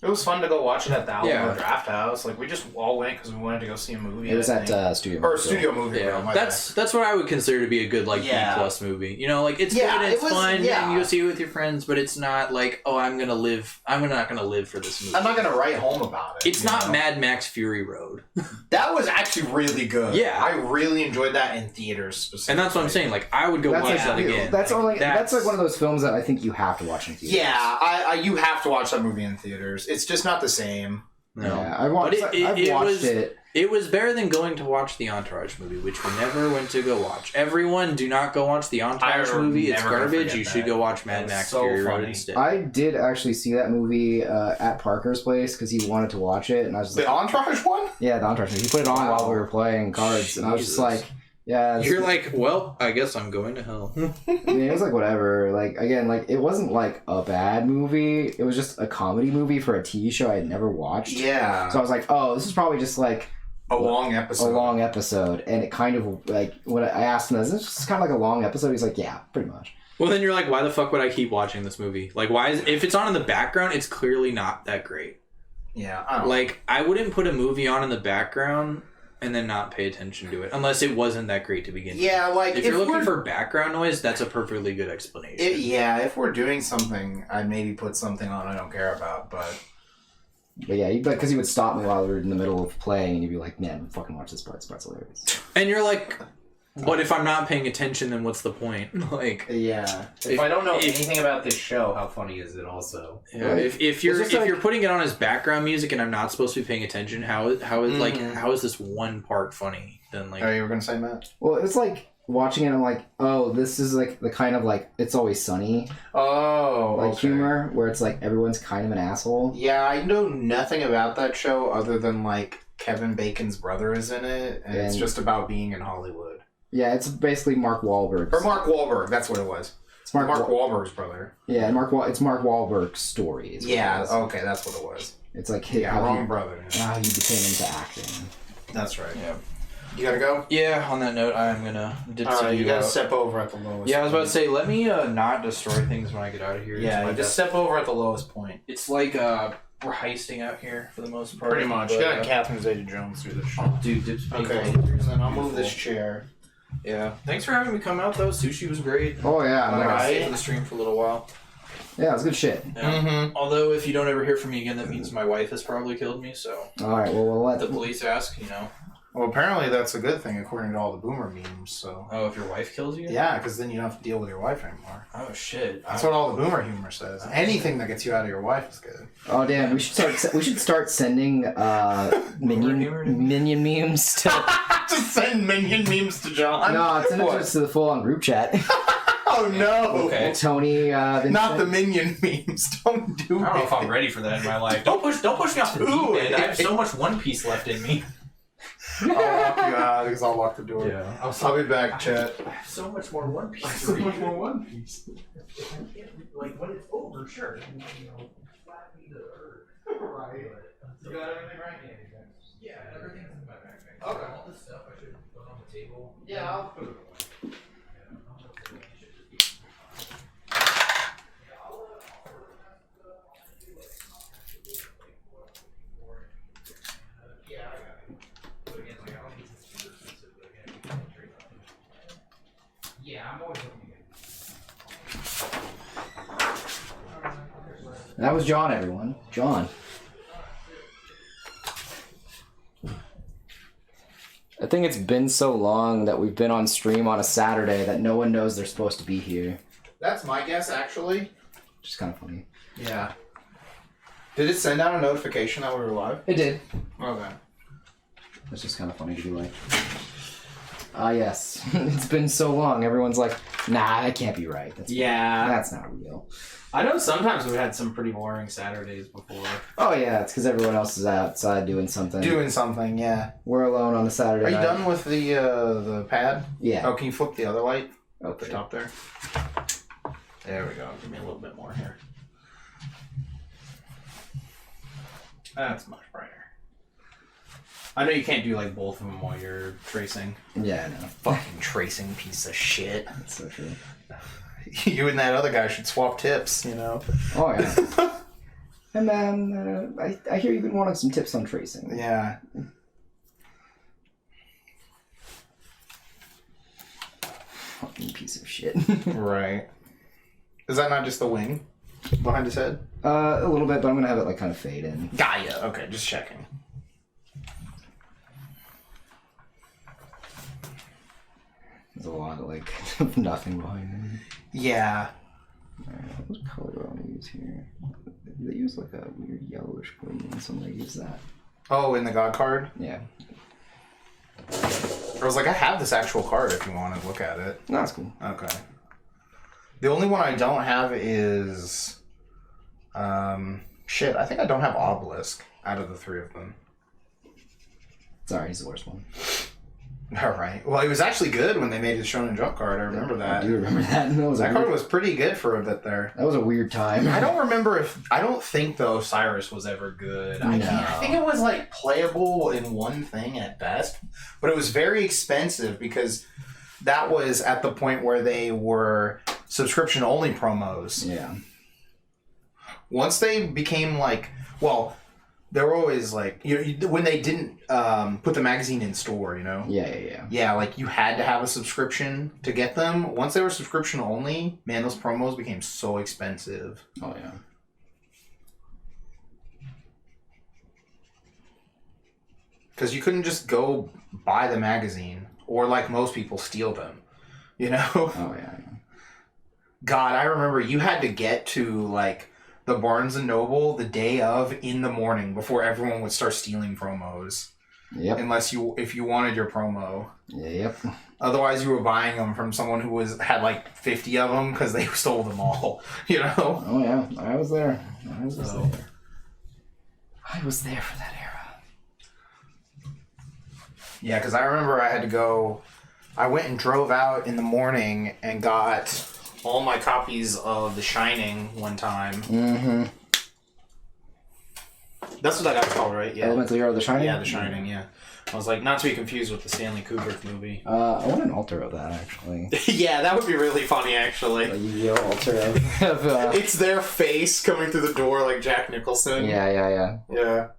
It was fun to go watch it at the Alamo Draft House. Like, we just all went because we wanted to go see a movie. It was at Studio Movie. Or Studio Movie. Yeah, that's what I would consider to be a good B plus movie. You know, like it's good, and it's fun, and you go see it with your friends, but it's not like, oh, I'm not gonna live for this movie. I'm not gonna write home about it. It's not Mad Max Fury Road. That was actually really good. Yeah, I really enjoyed that in theaters specifically. And that's what I'm saying. Like, I would go watch that again. That's like one of those films that I think you have to watch in theaters. Yeah, you have to watch that movie in theaters. It's just not the same. No. Yeah, I've watched it. It was better than going to watch the Entourage movie, which we never went to go watch. Everyone, do not go watch the Entourage movie. It's garbage. You should go watch Mad Max Fury Road instead. I did actually see that movie at Parker's place because he wanted to watch it, and I was the Entourage one. Yeah, the Entourage movie. He put it on while we were playing cards, and I was just like, yeah. You're like, well, I guess I'm going to hell. I mean, it was like whatever. Like, again, like it wasn't like a bad movie. It was just a comedy movie for a TV show I had never watched. Yeah. So I was like, oh, this is probably just like a long episode. And it kind of like when I asked him, is this just kind of like a long episode? He's like, yeah, pretty much. Well, then you're like, why the fuck would I keep watching this movie? Like, if it's on in the background, it's clearly not that great. Yeah. I wouldn't put a movie on in the background and then not pay attention to it unless it wasn't that great to begin with. Yeah, like if you're looking for background noise, that's a perfectly good explanation. If we're doing something, I'd maybe put something on I don't care about, but yeah, because he would stop me while we were in the middle of playing, and you'd be like, "Man, fucking watch this part. This part's hilarious." And you're like, "But if I'm not paying attention, then what's the point?" Like, yeah, if I don't know anything about this show, how funny is it? Also, yeah, if you're putting it on as background music, and I'm not supposed to be paying attention, how is this one part funny? Then like, you were gonna say, Matt? Well, it's like watching it, I'm like, oh, this is like the kind of like It's Always Sunny humor where it's like everyone's kind of an asshole. Yeah, I know nothing about that show other than like Kevin Bacon's brother is in it, and it's just about being in Hollywood. Yeah, it's basically Mark Wahlberg. Or Mark Wahlberg, that's what it was. It's Mark Wahlberg's brother. Yeah, it's Mark Wahlberg's story. Yeah, okay, that's what it was. It's like wrong brother. How he became into acting. That's right. Yeah. You gotta go? Yeah, on that note, I'm gonna dip you gotta step over at the lowest Yeah, I was about to say, let me not destroy things when I get out of here. Yeah, you just step over at the lowest point. It's like we're heisting out here for the most part. Pretty much. You got Catherine Zeta-Jones through this shit. Dude, dips okay, and then I'll move this chair. Yeah. Thanks for having me come out, though. Sushi was great. Oh, yeah. I'm gonna stay for the stream for a little while. Yeah, it was good shit. Yeah. Mm-hmm. Although, if you don't ever hear from me again, that means my wife has probably killed me, so... Alright, well, we'll let the police ask, you know. Well, apparently that's a good thing according to all the boomer memes, so... Oh, if your wife kills you? Yeah, because then you don't have to deal with your wife anymore. Oh, shit. That's what all the boomer humor says. Anything that gets you out of your wife is good. Oh, damn, we should start sending minion memes to... Just send minion memes to John? No, send it just to the full-on group chat. Oh, no! Okay. Tony, not the minion memes. Don't do it. I don't know if I'm ready for that in my life. Don't push me off the deep end. I have so much One Piece left in me. I'll lock you out because I'll lock the door. Yeah. I'll be back, chat. I have so much more One Piece. So much more One Piece. Like, when it's over, sure. Right. You got everything right? Yeah, everything's in my backpack. Okay. All this stuff I should put on the table. Yeah, I'll put it away. Yeah, I'm always looking at That was John, everyone. John. I think it's been so long that we've been on stream on a Saturday that no one knows they're supposed to be here. That's my guess, actually. Which is kind of funny. Yeah. Did it send out a notification that we were live? It did. Okay. It's just kind of funny to be like, yes, it's been so long. Everyone's like, nah, that can't be right. That's not real. I know sometimes we've had some pretty boring Saturdays before. Oh yeah, it's because everyone else is outside doing something. Yeah. We're alone on the Saturday night. Are you done with the pad? Yeah. Oh, can you flip the other light? Okay. Stop there. There we go. Give me a little bit more here. That's much brighter. I know you can't do like both of them while you're tracing. Yeah, I know. Fucking tracing piece of shit. That's so true. You and that other guy should swap tips, you know? Oh, yeah. Hey man, I hear you've been wanting some tips on tracing. Yeah. Fucking piece of shit. Right. Is that not just the wing behind his head? A little bit, but I'm gonna have it like kind of fade in. Got ya. Okay, just checking. There's a lot of like nothing behind it. Yeah. Alright, what color do I want to use here? They use like a weird yellowish green, so I'm gonna use that. Oh, in the God card? Yeah. I was like, I have this actual card if you want to look at it. No, that's cool. Okay. The only one I don't have is... shit, I think I don't have Obelisk out of the three of them. Sorry, he's the worst one. Alright. Well, he was actually good when they made his Shonen Jump card. I remember that. I do remember that. That card was pretty good for a bit there. That was a weird time. I don't remember if... I don't think, though, Cyrus was ever good. I think it was, like, playable in one thing at best. But it was very expensive because that was at the point where they were subscription-only promos. Yeah. Once they became, like... Well... They were always like, when they didn't put the magazine in store, you know? Yeah. Yeah, like you had to have a subscription to get them. Once they were subscription only, man, those promos became so expensive. Oh, yeah. Because you couldn't just go buy the magazine, or like most people, steal them, you know? Oh, yeah. God, I remember you had to get to, like, the Barnes & Noble the day of in the morning before everyone would start stealing promos. Yep. If you wanted your promo. Yep. Otherwise, you were buying them from someone who had like 50 of them because they stole them all. You know? Oh yeah, I was there. I was there for that era. Yeah, because I remember I had to go. I went and drove out in the morning and got all my copies of The Shining one time. Mm-hmm. That's what that guy's called, right? Yeah. Elemental Hero, The Shining? Yeah, The Shining, yeah. I was like, not to be confused with the Stanley Kubrick movie. I want an altar of that, actually. Yeah, that would be really funny, actually. A Yu-Gi-Oh! Altar of... It's their face coming through the door like Jack Nicholson. Yeah. Yeah.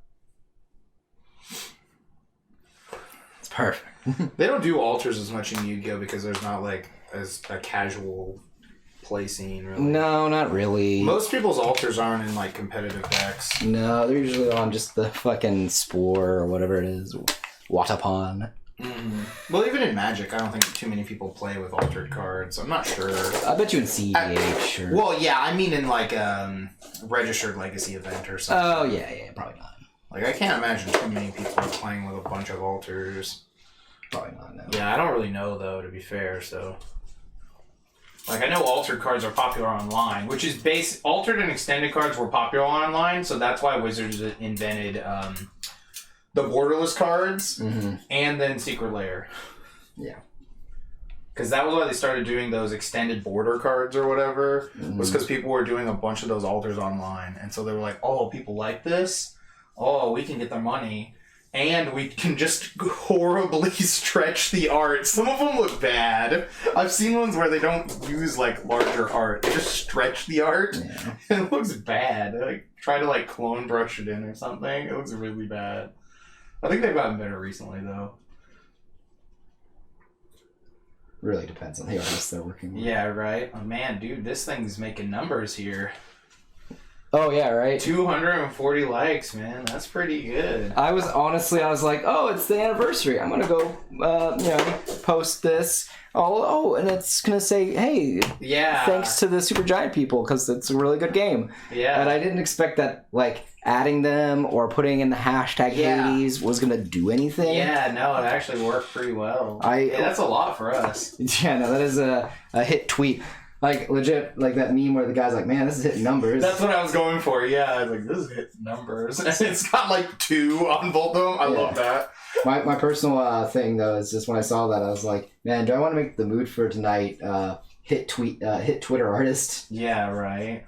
It's perfect. They don't do altars as much in Yu-Gi-Oh! Because there's not, like, as a casual play scene, really. No, not really. Most people's altars aren't in, like, competitive decks. No, they're usually on just the fucking Spore or whatever it is. Watapon. Mm-hmm. Well, even in Magic, I don't think too many people play with altered cards. I'm not sure. I bet you in CEH or... Well, yeah, I mean in, like, registered legacy event or something. Oh, yeah, probably not. Like, I can't imagine too many people are playing with a bunch of altars. Probably not, no. Yeah, I don't really know, though, to be fair, so... Like, I know altered cards are popular online, which is altered and extended cards were popular online, so that's why Wizards invented the borderless cards and then Secret Lair. Yeah. Because that was why they started doing those extended border cards or whatever, was because people were doing a bunch of those altars online. And so they were like, oh, people like this? Oh, we can get their money. And we can just horribly stretch the art. Some of them look bad. I've seen ones where they don't use, like, larger art. They just stretch the art. Yeah. And it looks bad. They, like, try to, like, clone brush it in or something. It looks really bad. I think they've gotten better recently, though. Really depends on the artist they're working with. Yeah, right? Oh, man, dude, this thing's making numbers here. Oh, yeah, right? 240 likes, man. That's pretty good. I was like, oh, it's the anniversary. I'm going to go, post this. Oh, and it's going to say, hey, thanks to the Supergiant people, because it's a really good game. Yeah. And I didn't expect that, like, adding them or putting in the hashtag Hades was going to do anything. Yeah, no, it actually worked pretty well. That's a lot for us. Yeah, no, that is a hit tweet. Like, legit, like that meme where the guy's like, man, this is hitting numbers. That's what I was going for, yeah. I was like, this is hitting numbers. And it's got, like, 2 on both of them. I love that. My personal thing, though, is just when I saw that, I was like, man, do I want to make the mood for tonight hit Twitter artist? Yeah, right.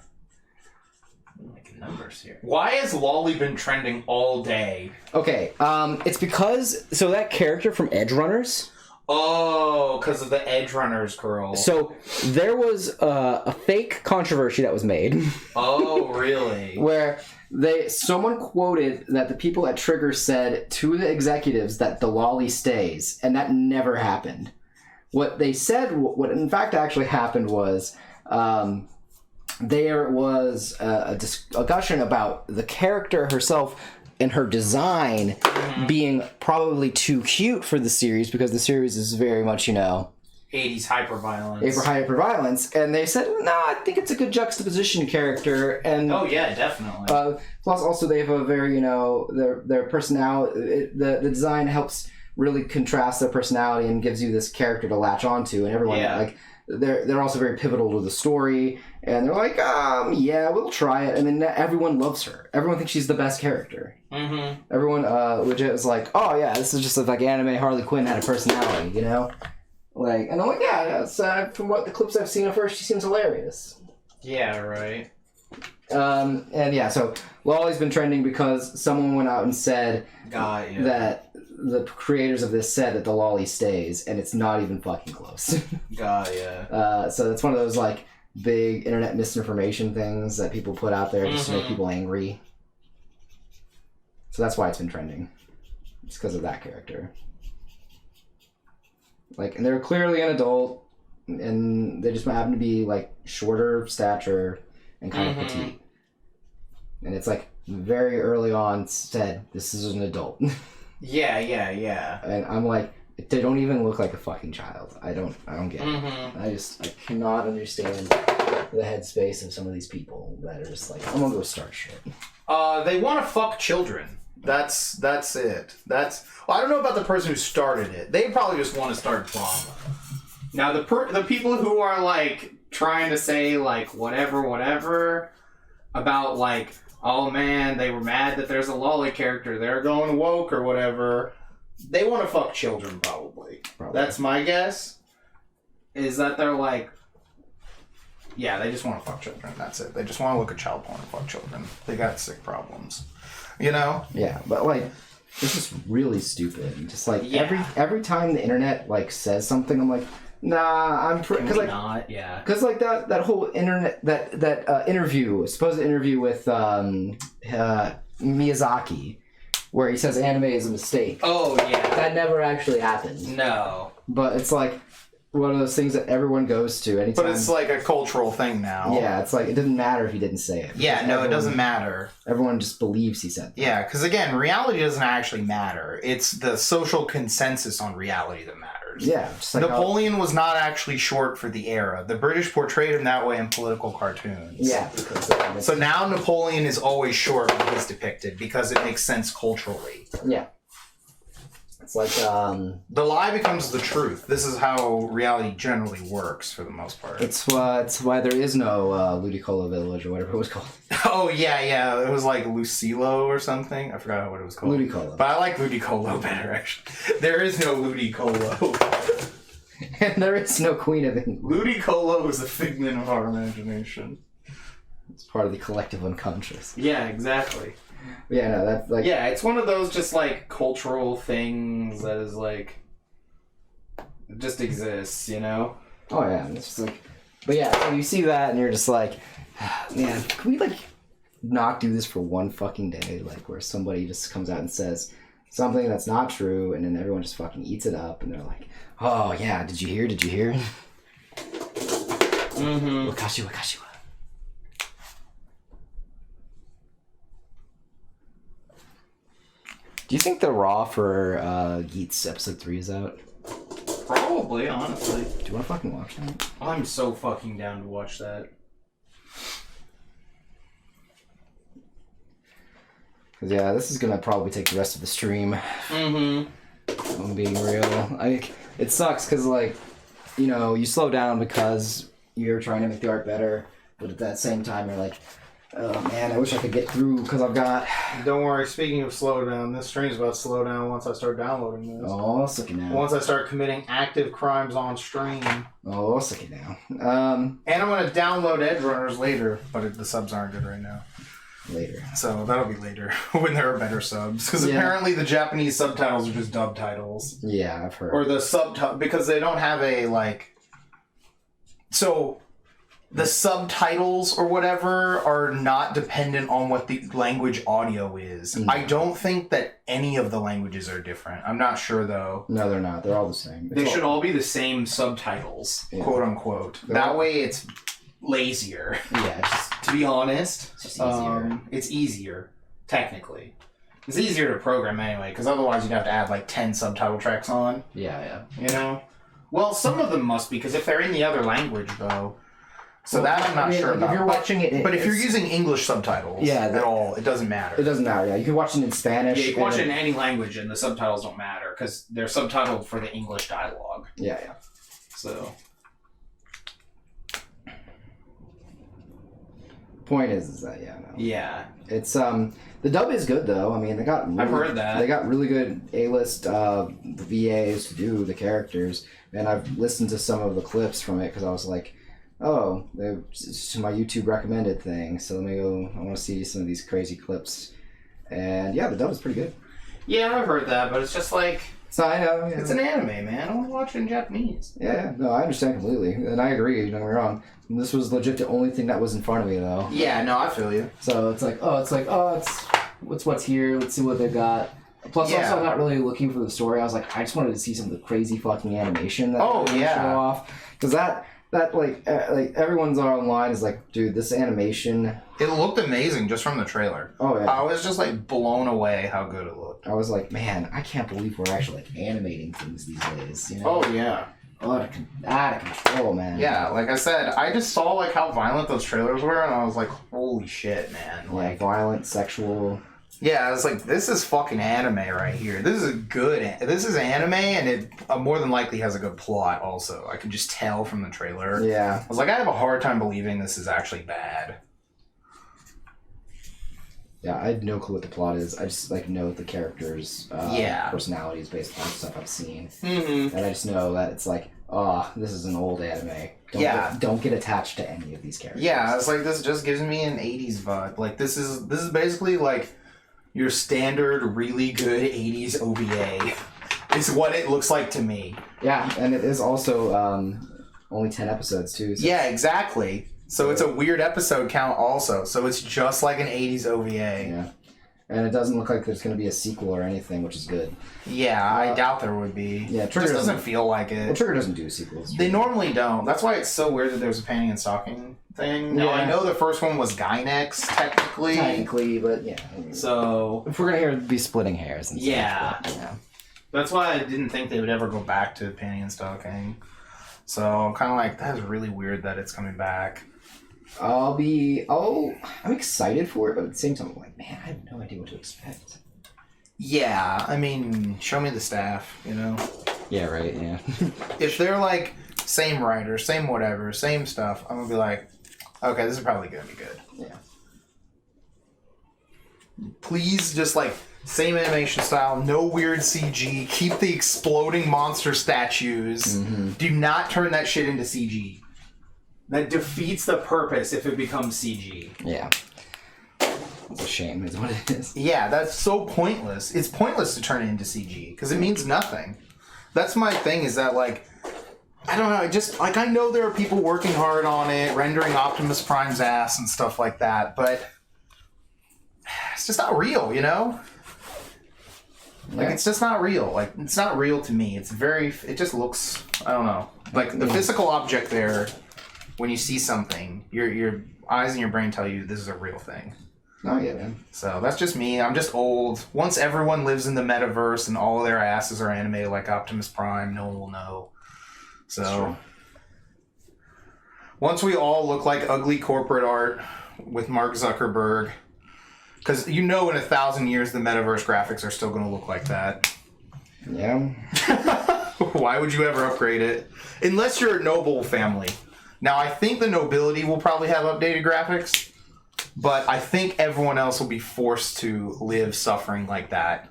Making numbers here. Why has Lolly been trending all day? Okay, it's because, so that character from Edge Runners... Oh, because of the Edge Runners girl. So there was a fake controversy that was made. Oh, really? Where Someone quoted that the people at Trigger said to the executives that the lolly stays, and that never happened. What they said, what in fact actually happened was, there was a discussion about the character herself and her design being probably too cute for the series, because the series is very much, 80s hyperviolence. Hyperviolence, and they said, no, I think it's a good juxtaposition character. And oh yeah, definitely. Plus, also they have a very, their personality. The design helps really contrast their personality and gives you this character to latch onto, and everyone like they're also very pivotal to the story. And they're like, yeah, we'll try it. And then everyone loves her. Everyone thinks she's the best character. Mm-hmm. Everyone legit is like, oh yeah, this is just like anime Harley Quinn had a personality, Like, and I'm like, yeah, from what the clips I've seen of her, she seems hilarious. Yeah, right. And yeah, so Lolly's been trending because someone went out and said that the creators of this said that the Lolly stays, and it's not even fucking close. So that's one of those, like, big internet misinformation things that people put out there just to make people angry. So that's why it's been trending. It's because of that character. Like, and they're clearly an adult, and they just happen to be, like, shorter stature and kind of petite. And it's, like, very early on said, this is an adult. Yeah. And I'm like, they don't even look like a fucking child. I don't get it. I cannot understand the headspace of some of these people that are just like, I'm gonna go start shit. They want to fuck children. That's it. I don't know about the person who started it. They probably just want to start drama. Now the people who are like trying to say like whatever about like, oh man, they were mad that there's a lolly character, they're going woke or whatever. They want to fuck children, probably. That's my guess. Is that they're like, yeah, they just want to fuck children. That's it. They just want to look at child porn and fuck children. They got sick problems. Yeah, but like, this is really stupid. Just like every time the internet like says something, I'm like, nah, I'm because like not, yeah, because like that whole internet that interview, supposed interview with Miyazaki, where he says anime is a mistake. Oh yeah, that never actually happened. No, but it's like one of those things that everyone goes to anytime. But it's like a cultural thing now. Yeah, it's like it doesn't matter if he didn't say it. Yeah, no, it doesn't matter. Everyone just believes he said that. Yeah, because again, reality doesn't actually matter. It's the social consensus on reality that matters. Yeah. Just like Napoleon was not actually short for the era. The British portrayed him that way in political cartoons. Yeah. So now Napoleon is always short when he's depicted because it makes sense culturally. Yeah. It's like, the lie becomes the truth. This is how reality generally works for the most part. It's why there is no Ludicolo Village or whatever it was called. Oh, yeah. It was like Lucilo or something. I forgot what it was called. Ludicolo. But I like Ludicolo better, actually. There is no Ludicolo. And there is no Queen of England. Ludicolo is a figment of our imagination. It's part of the collective unconscious. Yeah, exactly. Yeah, no, that's like... Yeah, it's one of those just, like, cultural things that is, like... It just exists, you know? Oh, yeah, it's just like... But yeah, so you see that and you're just like... Man, can we, like, not do this for one fucking day? Like, where somebody just comes out and says something that's not true, and then everyone just fucking eats it up, and they're like, oh, yeah, did you hear? Mm-hmm. Wakashi. Do you think the Raw for Geats episode 3 is out? Probably, honestly. Do you want to fucking watch that? I'm so fucking down to watch that. Because, yeah, this is going to probably take the rest of the stream. Mm-hmm. I'm being real. It sucks because, like, you slow down because you're trying to make the art better, but at that same time, you're like, oh man, I wish I could get through because I've got... Don't worry, speaking of slow down, this stream's about to slow down once I start downloading this. Oh, suck it now. Once I start committing active crimes on stream. Oh, suck it now. And I'm going to download Edge Runners later, but the subs aren't good right now. Later. So that'll be later, when there are better subs. Because apparently the Japanese subtitles are just dub titles. Yeah, I've heard. Or the subtitle, because they don't have a, like... So... the subtitles or whatever are not dependent on what the language audio is. I don't think that any of the languages are different. I'm not sure though. No, they're not. They're all the same. They should all be the same subtitles, quote unquote. That way it's lazier. Yeah, just, to be honest. it's just easier. It's easier, technically. It's easier to program anyway, because otherwise you'd have to add like 10 subtitle tracks on. Yeah. You know? Well, some of them must be, because if they're in the other language, though. So that I'm not sure about. If you're watching it, but if you're using English subtitles at all, it doesn't matter. It doesn't matter, yeah. You can watch it in Spanish. Yeah, you can watch it in any language, and the subtitles don't matter, because they're subtitled for the English dialogue. Yeah. So... Point is that, no. Yeah. It's, the dub is good, though. I mean, I've heard that. They got really good A-list VAs to do the characters, and I've listened to some of the clips from it, because I was like, oh, it's my YouTube recommended thing, so let me go, I want to see some of these crazy clips. And yeah, the dub is pretty good. Yeah, I've heard that, but it's just like... So I know. It's an anime, man. I want to watch it in Japanese. Yeah, no, I understand completely. And I agree, don't get me wrong. This was legit the only thing that was in front of me, though. Yeah, no, I feel you. So it's what's here, let's see what they got. Plus, also, I'm not really looking for the story. I was like, I just wanted to see some of the crazy fucking animation that show off. Because that everyone's online is like, dude, this animation. It looked amazing just from the trailer. Oh yeah. I was just like blown away how good it looked. I was like, man, I can't believe we're actually like animating things these days. You know? Oh yeah. Out of control, man. Yeah, like I said, I just saw like how violent those trailers were, and I was like, holy shit, man. Like violent, sexual. Yeah, I was like, this is fucking anime right here. This is anime, and it more than likely has a good plot also. I could just tell from the trailer. Yeah. I was like, I have a hard time believing this is actually bad. Yeah, I had no clue what the plot is. I just like know the characters' personalities based on stuff I've seen. Mm-hmm. And I just know that it's like, oh, this is an old anime. Don't get attached to any of these characters. Yeah, it's like, this just gives me an 80s vibe. Like, this is basically like your standard really good 80s OVA. It's what it looks like to me. Yeah, and it is also only 10 episodes too. So. Yeah, exactly. So it's a weird episode count also. So it's just like an 80s OVA. Yeah. And it doesn't look like there's going to be a sequel or anything, which is good. Yeah, I doubt there would be. Yeah, Trigger doesn't feel like it. Well, Trigger doesn't do sequels. They normally don't. That's why it's so weird that there's a panty and stocking thing. Now, I know the first one was Gynex, technically. Technically, but yeah. So... if we're going to be splitting hairs and stuff. Yeah. That's why I didn't think they would ever go back to panty and stocking. So I'm kind of like, that is really weird that it's coming back. I'm excited for it, but at the same time, I'm like, man, I have no idea what to expect. Yeah, I mean, show me the staff, you know? Yeah, right, yeah. If they're like, same writer, same whatever, same stuff, I'm gonna be like, okay, this is probably gonna be good. Yeah. Please, just like, same animation style, no weird CG, keep the exploding monster statues. Mm-hmm. Do not turn that shit into CG. That defeats the purpose if it becomes CG. Yeah. It's a shame, is what it is. Yeah, that's so pointless. It's pointless to turn it into CG, because it means nothing. That's my thing, is that, like, I don't know, I know there are people working hard on it, rendering Optimus Prime's ass and stuff like that, but it's just not real, you know? Like, it's just not real. Like, it's not real to me. It just looks, I don't know. Like, the physical object there, when you see something, your eyes and your brain tell you this is a real thing. Oh, yeah, man. So, that's just me. I'm just old. Once everyone lives in the metaverse and all of their asses are animated like Optimus Prime, no one will know. So, once we all look like ugly corporate art with Mark Zuckerberg, because in 1,000 years the metaverse graphics are still going to look like that. Yeah. Why would you ever upgrade it? Unless you're a noble family. Now, I think the nobility will probably have updated graphics, but I think everyone else will be forced to live suffering like that.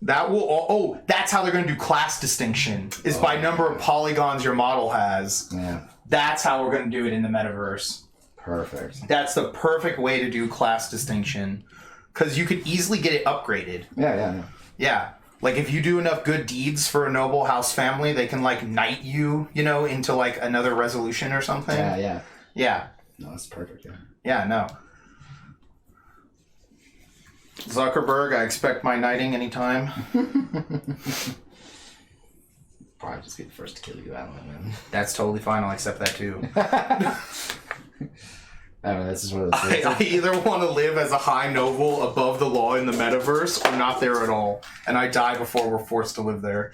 That's how they're going to do class distinction, is by number of polygons your model has. Yeah. That's how we're going to do it in the metaverse. Perfect. That's the perfect way to do class distinction, because you could easily get it upgraded. Yeah. Yeah. Like, if you do enough good deeds for a noble house family, they can, like, knight you, into, like, another resolution or something. Yeah. Yeah. No, that's perfect. Yeah, no. Zuckerberg, I expect my knighting anytime. Probably just be the first to kill you, I don't know, man. That's totally fine. I'll accept that too. I don't know, this is one of those I either want to live as a high noble above the law in the metaverse or not there at all. And I die before we're forced to live there.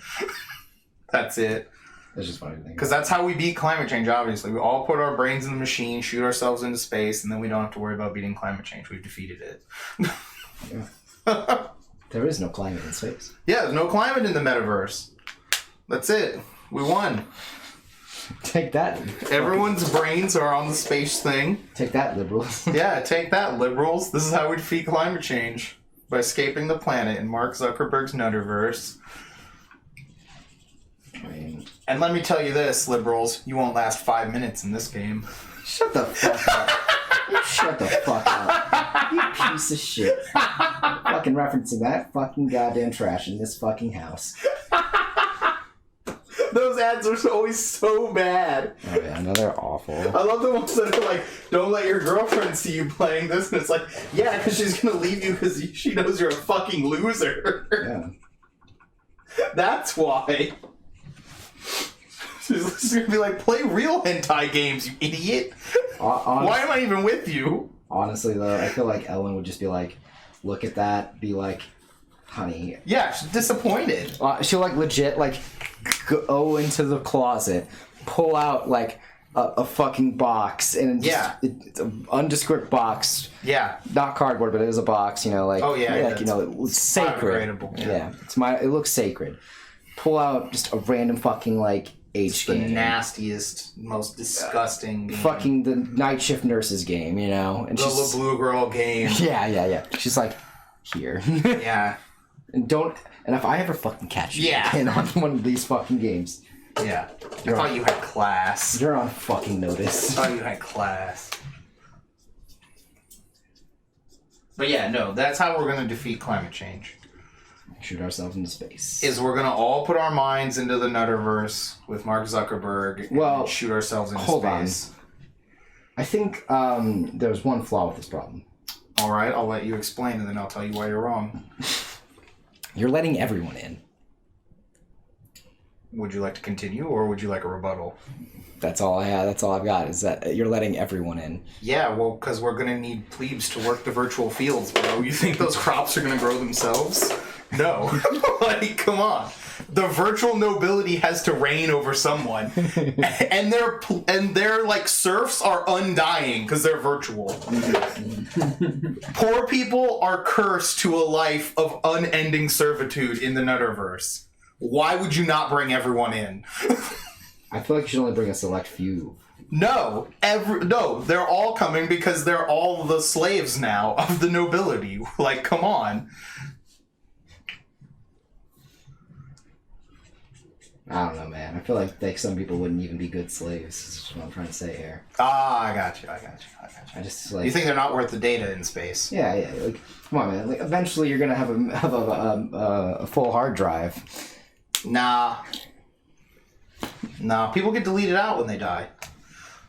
That's it. It's just funny to think. Because that's how we beat climate change, obviously. We all put our brains in the machine, shoot ourselves into space, and then we don't have to worry about beating climate change. We've defeated it. There is no climate in space. Yeah, there's no climate in the metaverse. That's it. We won. Take that. Everyone's brains are on the space thing. Take that, liberals. Yeah, take that, liberals. This is how we defeat climate change. By escaping the planet in Mark Zuckerberg's Nutterverse. I mean... And let me tell you this, liberals. You won't last 5 minutes in this game. Shut the fuck up. Shut the fuck up. You piece of shit. Fucking referencing that fucking goddamn trash in this fucking house. Those ads are always so bad. Oh yeah, no, they're awful. I love the ones that are like, don't let your girlfriend see you playing this. And it's like, yeah, because she's going to leave you because she knows you're a fucking loser. Yeah. That's why. She's going to be like, play real hentai games, you idiot. Why am I even with you? Honestly, though, I feel like Ellen would just be like, look at that, be like, honey. Yeah, she's disappointed. She'll, like, legit, like, go into the closet, pull out, like, a fucking box, and just, it's an undescript box. Yeah. Not cardboard, but it is a box, you know, like, like you know, it's sacred. Yeah. It looks sacred. Pull out just a random fucking, like, H game. The nastiest, most disgusting game. Fucking the night shift nurses game, you know? And the Blue Girl game. Yeah. She's like, here. Yeah. And if I ever fucking catch you again on one of these fucking games. Yeah. I thought you had class. You're on fucking notice. I thought you had class. But yeah, no, that's how we're going to defeat climate change. Shoot ourselves into space. Is we're going to all put our minds into the Nutterverse with Mark Zuckerberg and shoot ourselves into space. I think there's one flaw with this problem. All right, I'll let you explain and then I'll tell you why you're wrong. You're letting everyone in. Would you like to continue or would you like a rebuttal? That's all I have. That's all I've got is that you're letting everyone in. Yeah, well, because we're going to need plebes to work the virtual fields, bro. You think those crops are going to grow themselves? No. Like, come on. The virtual nobility has to reign over someone. and their like serfs are undying because they're virtual. Poor people are cursed to a life of unending servitude in the Nutterverse. Why would you not bring everyone in? I feel like you should only bring a select few. No, they're all coming because they're all the slaves now of the nobility. Like, come on. I don't know, man. I feel like some people wouldn't even be good slaves. That's what I'm trying to say here. I got you. I just like. You think they're not worth the data in space? Yeah. Like, come on, man. Like, eventually, you're gonna have a full hard drive. Nah. People get deleted out when they die.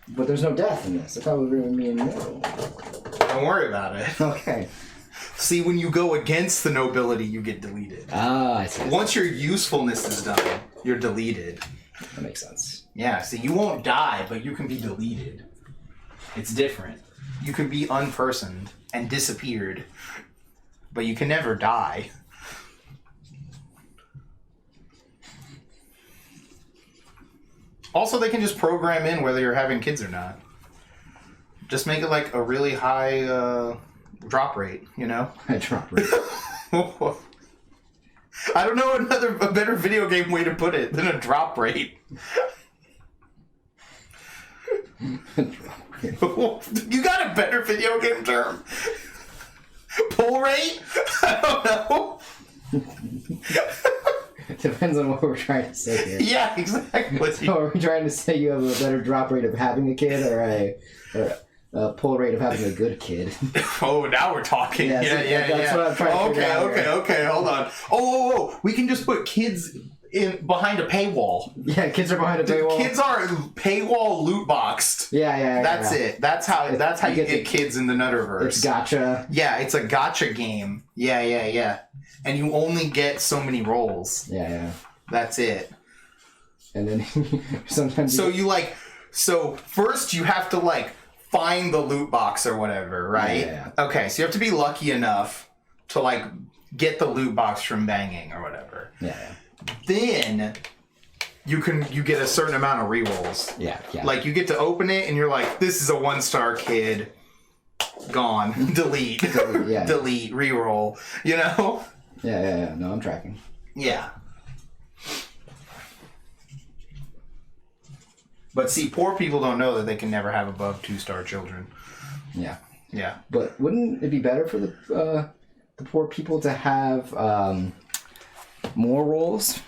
But there's no death in this. I thought we were going to be immortal. Don't worry about it. Okay. See, when you go against the nobility, you get deleted. Ah, I see. Once your usefulness is done, you're deleted. That makes sense. Yeah, see, you won't die, but you can be deleted. It's different. You can be unpersoned and disappeared, but you can never die. Also, they can just program in whether you're having kids or not. Just make it like a really high drop rate, you know? High drop rate. I don't know a better video game way to put it than a drop rate. You got a better video game term? Pull rate? I don't know. It depends on what we're trying to say here. Yeah, exactly. So are we trying to say you have a better drop rate of having a kid or a pull rate of having a good kid? Oh, now we're talking. Yeah. That's what I'm trying to figure out. Okay, hold on. Oh, we can just put kids behind a paywall. Yeah, kids are behind a paywall. Kids are paywall loot boxed. Yeah. That's it. That's how you get kids in the Nutterverse. It's gotcha. Yeah, it's a gotcha game. Yeah. And you only get so many rolls. Yeah. That's it. And then sometimes. So first you have to like find the loot box or whatever, right? Yeah. Okay, so you have to be lucky enough to like get the loot box from banging or whatever. Yeah. Then you get a certain amount of rerolls. Yeah. Like you get to open it and you're like, this is a 1-star kid. Gone. Delete. Delete. Reroll. You know? Yeah. No, I'm tracking. Yeah. But see, poor people don't know that they can never have above 2-star children. Yeah. Yeah. But wouldn't it be better for the poor people to have more rolls?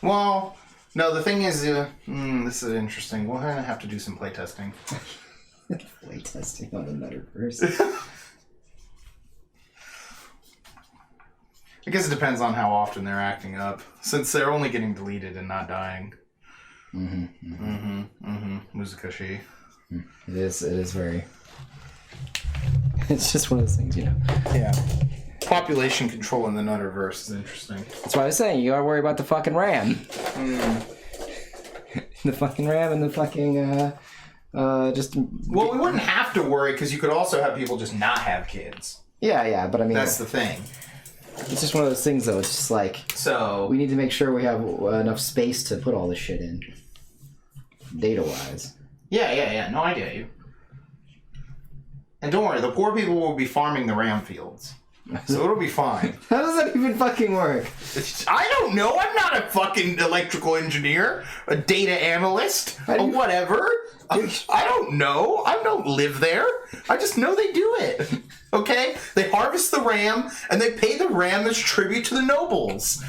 Well, no, the thing is, this is interesting. We'll have to do some playtesting. Playtesting on the Nutterverse. I guess it depends on how often they're acting up, since they're only getting deleted and not dying. Muzakashi. It is very... It's just one of those things, you know. Yeah. Population control in the Nutterverse is interesting. That's why I was saying, you gotta worry about the fucking RAM. The fucking RAM and the fucking, just... Well, we wouldn't have to worry, because you could also have people just not have kids. Yeah, but I mean... That's the thing. It's just one of those things, though. It's just like... So... We need to make sure we have enough space to put all this shit in. Data-wise. Yeah. No, I get you. And don't worry, the poor people will be farming the RAM fields. So it'll be fine. How does that even fucking work? I don't know. I'm not a fucking electrical engineer, a data analyst, whatever. I don't know. I don't live there. I just know they do it. Okay? They harvest the RAM, and they pay the RAM as tribute to the nobles.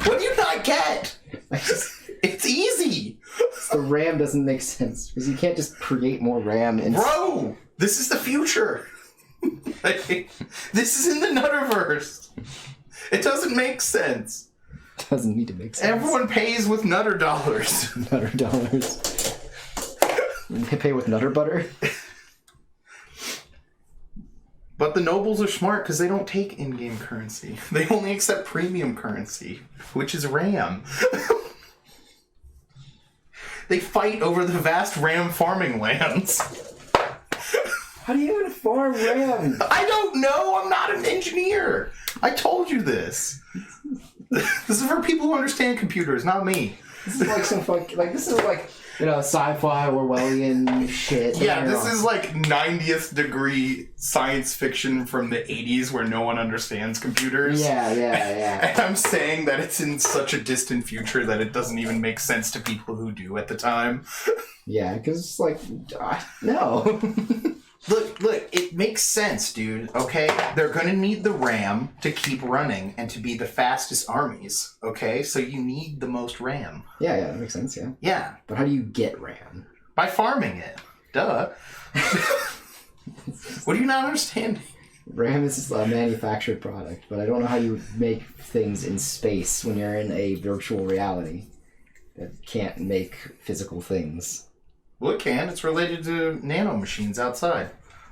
What do you not get? It's easy. The RAM doesn't make sense, because you can't just create more RAM. Bro, this is the future. This is in the Nutterverse. It doesn't make sense. Doesn't need to make sense. Everyone pays with Nutter dollars. Nutter dollars. They pay with Nutter butter. But the nobles are smart because they don't take in-game currency. They only accept premium currency, which is RAM. They fight over the vast RAM farming lands. How do you even farm RAM? I don't know. I'm not an engineer. I told you this. This is for people who understand computers, not me. This is like some this is like, you know, sci-fi Orwellian shit. Yeah, this is like 90th degree science fiction from the 80s where no one understands computers. Yeah. And I'm saying that it's in such a distant future that it doesn't even make sense to people who do at the time. Yeah, because it's like, no. Look, it makes sense, dude, okay? They're gonna need the RAM to keep running and to be the fastest armies, okay? So you need the most RAM. Yeah, that makes sense, yeah. Yeah. But how do you get RAM? By farming it. Duh. What do you not understand? RAM is a manufactured product, but I don't know how you make things in space when you're in a virtual reality that can't make physical things. Well, it can. It's related to nanomachines outside.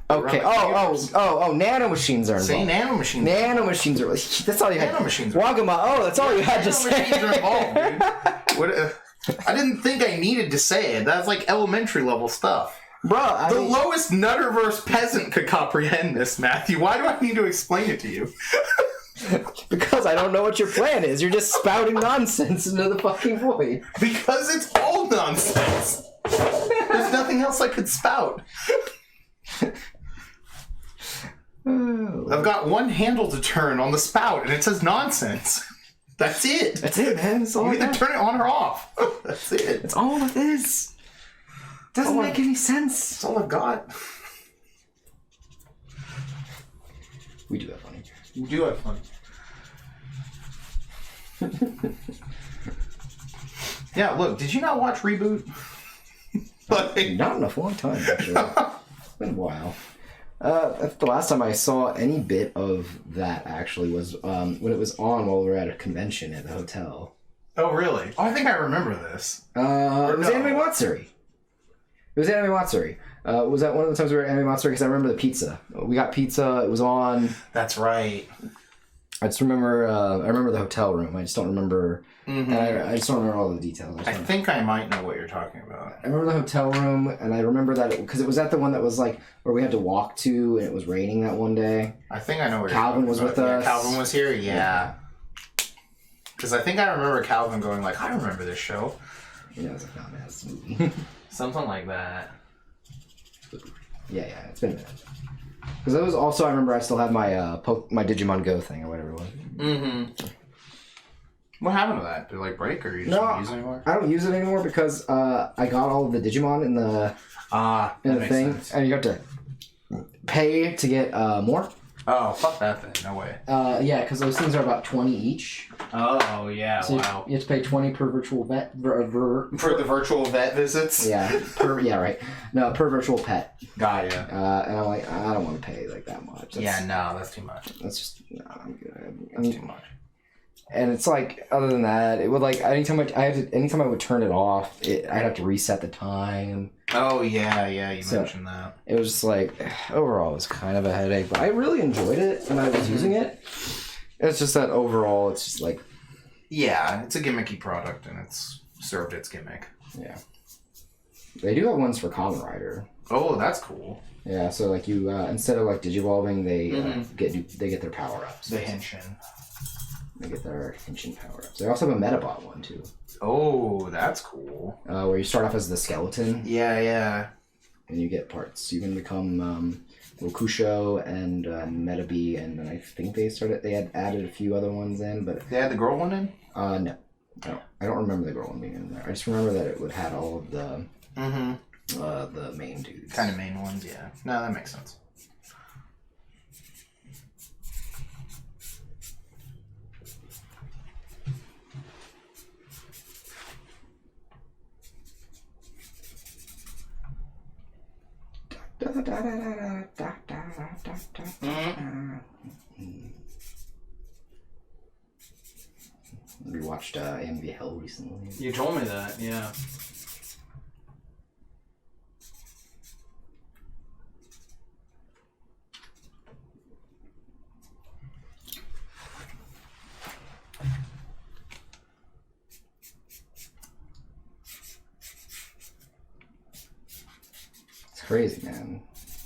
Okay. Oh, nanomachines are involved. Say nanomachines. Nanomachines are... That's all you had. Nanomachines are Wagama, that's all you had to say. Nanomachines are involved, dude. I didn't think I needed to say it. That's like elementary level stuff. Bro, the lowest Nutterverse peasant could comprehend this, Matthew. Why do I need to explain it to you? Because I don't know what your plan is. You're just spouting nonsense into the fucking void. Because it's all nonsense. There's nothing else I could spout. I've got one handle to turn on the spout, and it says nonsense. That's it. That's it, man. That's all you either turn it on or off. That's it. That's all it is. Doesn't make any sense. That's all I've got. We do have fun. We do have fun. Yeah, look, did you not watch Reboot? Not in a long time, actually. It's been a while. The last time I saw any bit of that actually was when it was on while we were at a convention at the hotel. Oh, really? Oh, I think I remember this. It was Anime Matsuri. It was Anime Matsuri. Was that one of the times we were at Anime Matsuri? Because I remember the pizza. We got pizza. It was on. That's right. I just remember. I remember the hotel room. I just don't remember. Mm-hmm. I just don't remember all the details. I think I might know what you're talking about. I remember the hotel room, and I remember that because it was at the one that was like where we had to walk to, and it was raining that one day. I think I know where Calvin was with us. Yeah, Calvin was here. Yeah. Because I think I remember Calvin going like, "I remember this show." Yeah, it was a dumbass movie. Something like that. Yeah, it's been a minute. Because it was also, I remember I still had my my Digimon Go thing or whatever it was. Mm-hmm. What happened to that? Did it like break or you just don't use it anymore? I don't use it anymore because I got all of the Digimon in the thing, sense. and you have to pay to get more. Oh, fuck that thing. No way. Yeah, because those things are about 20 each. Oh, yeah, So wow. you have to pay 20 per virtual vet. For the virtual vet visits? Yeah, right. No, per virtual pet. Got ya. And I'm like, I don't want to pay like that much. That's too much. That's just, no, I'm good. That's too much. And it's like, other than that, it would like anytime I would turn it off, I'd have to reset the time. Oh yeah, you mentioned that. It was just like, overall, it was kind of a headache, but I really enjoyed it when I was using it. It's just that overall, it's just like, yeah, it's a gimmicky product, and it's served its gimmick. Yeah, they do have ones for Kamen Rider. Oh, that's cool. Yeah, so like you instead of like digivolving, they get their power ups. The Henshin. They get their Henshin power ups. They also have a Metabot one too. Oh, that's cool. Where you start off as the skeleton. Yeah. And you get parts. You can become Rokusho and Metabee, and then I think they had added a few other ones in, but they had the girl one in. No, I don't remember the girl one being in there. I just remember that it would had all of the the main dudes, kind of main ones. Yeah, no, that makes sense. We watched AMV Hell recently. You told me that, yeah. It's crazy, man.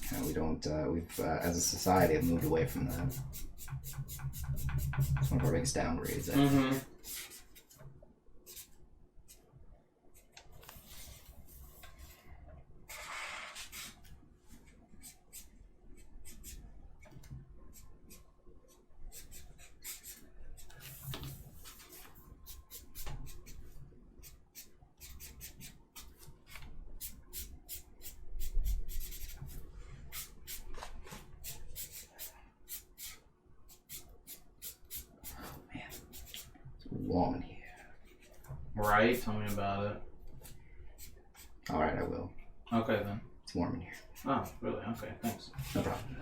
How we don't, we've, as a society, have moved away from that. It's one of our biggest downgrades, I think. Warm in here. Right, tell me about it. Alright, I will. Okay then. It's warm in here. Oh, really? Okay, thanks. No problem.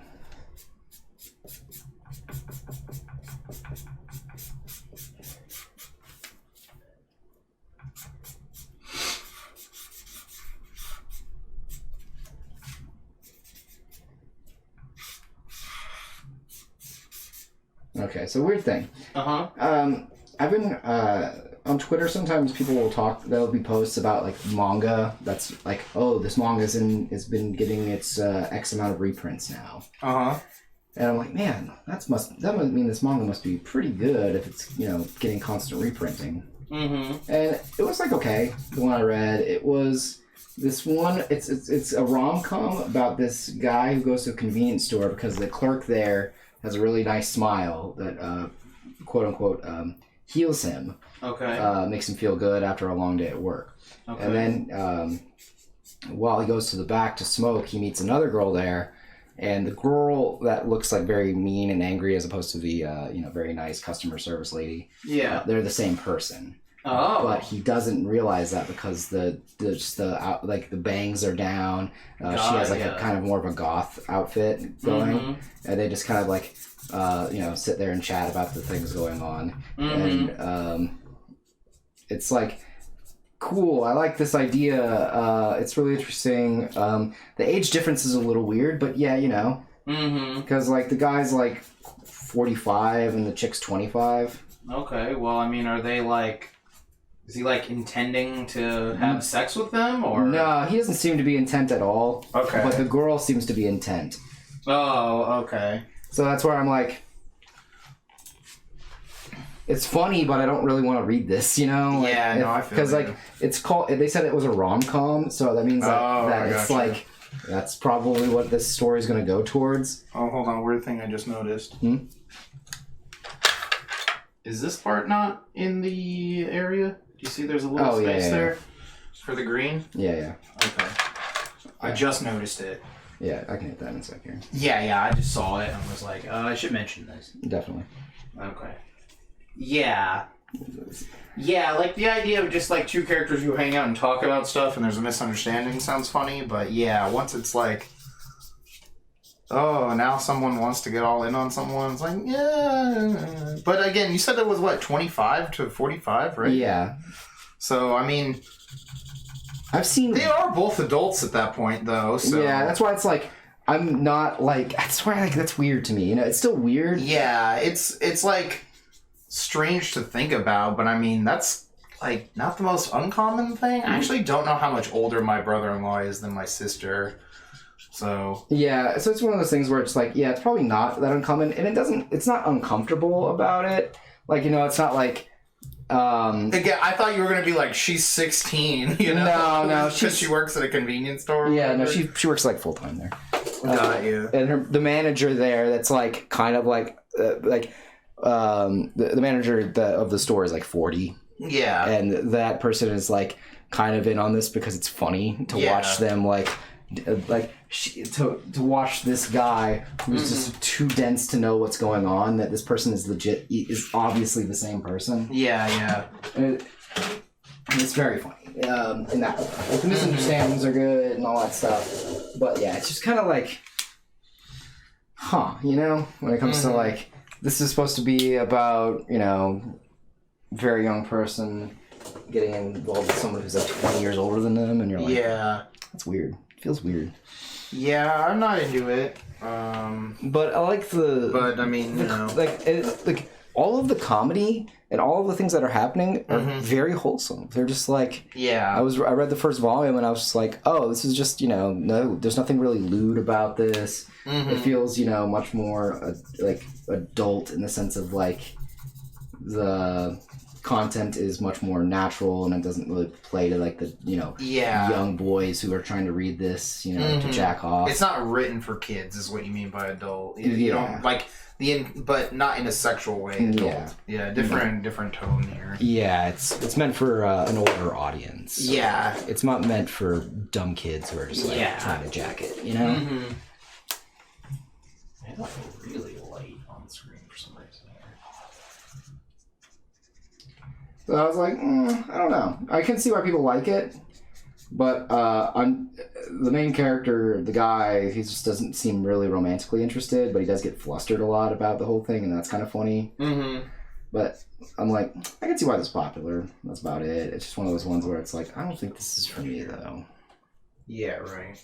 Okay, so weird thing. I've been on Twitter. Sometimes people will talk. There'll be posts about like manga. That's like, oh, this manga's has been getting its X amount of reprints now. And I'm like, man, that must mean this manga must be pretty good if it's getting constant reprinting. And it was like okay. The one I read, it was this one. It's a rom-com about this guy who goes to a convenience store because the clerk there has a really nice smile that quote unquote heals him. Okay. Makes him feel good after a long day at work. Okay. And then while he goes to the back to smoke, he meets another girl there, and the girl that looks like very mean and angry as opposed to the very nice customer service lady. Yeah. They're the same person. Oh. But he doesn't realize that because the bangs are down. She has like a kind of more of a goth outfit going, and they just kind of like sit there and chat about the things going on, and it's like cool. I like this idea. It's really interesting. The age difference is a little weird, but yeah, because like the guy's like 45 and the chick's 25. Okay, well, I mean, are they like? Is he like intending to have sex with them, or no? He doesn't seem to be intent at all. Okay, but the girl seems to be intent. Oh, okay. So that's where I'm like, it's funny, but I don't really want to read this, Like, yeah, no, I feel because like it's called. They said it was a rom-com, so that means that it's like that's probably what this story is going to go towards. Oh, hold on, weird thing I just noticed. Is this part not in the area? Do you see there's a little space there for the green? Yeah. Okay. I just noticed it. Yeah, I can hit that in a sec here. Yeah, I just saw it and was like, I should mention this. Definitely. Okay. Yeah. Yeah, like the idea of just like two characters who hang out and talk about stuff and there's a misunderstanding sounds funny, but yeah, once it's like, oh, now someone wants to get all in on someone, it's like, yeah. But again, you said it was what, 25 to 45, right? Yeah. So, I mean, I've seen... They are both adults at that point, though, so... Yeah, that's why it's like, I'm not like... That's why like that's weird to me, It's still weird. Yeah, it's like strange to think about, but I mean, that's like not the most uncommon thing. I actually don't know how much older my brother-in-law is than my sister. So yeah, so it's one of those things where it's like, yeah, it's probably not that uncommon, and it's not uncomfortable about it. Like, it's not like again, I thought you were gonna be like, she's 16, No, because she works at a convenience store. Yeah, no, she works like full time there. Got you. And the manager there, that's like kind of like the manager of the store is like 40. Yeah, and that person is like kind of in on this because it's funny to watch them to watch this guy who's just too dense to know what's going on, that this person is obviously the same person. Yeah. And it's very funny. In that way. Like, the misunderstandings are good and all that stuff. But yeah, it's just kind of like, when it comes to like, this is supposed to be about, very young person getting involved with someone who's like 20 years older than them, and you're like, yeah, that's weird. It feels weird. Yeah, I'm not into it. But I like But I mean, like all of the comedy and all of the things that are happening are very wholesome. They're just like, yeah. I read the first volume and I was just like, oh, this is just no, there's nothing really lewd about this. It feels much more like adult in the sense of like the content is much more natural and it doesn't really play to like the young boys who are trying to read this to jack off. It's not written for kids is what you mean by adult. You don't like but not in a sexual way. Adult. Yeah, different tone here. Yeah, it's meant for an older audience. Yeah, it's not meant for dumb kids who are just like trying to jack it. I don't feel really light on the screen for some reason. So I was like, I don't know. I can see why people like it, but the main character, the guy, he just doesn't seem really romantically interested, but he does get flustered a lot about the whole thing, and that's kind of funny. But I'm like, I can see why this is popular. That's about it. It's just one of those ones where it's like, I don't think this is for me, though. Yeah, right.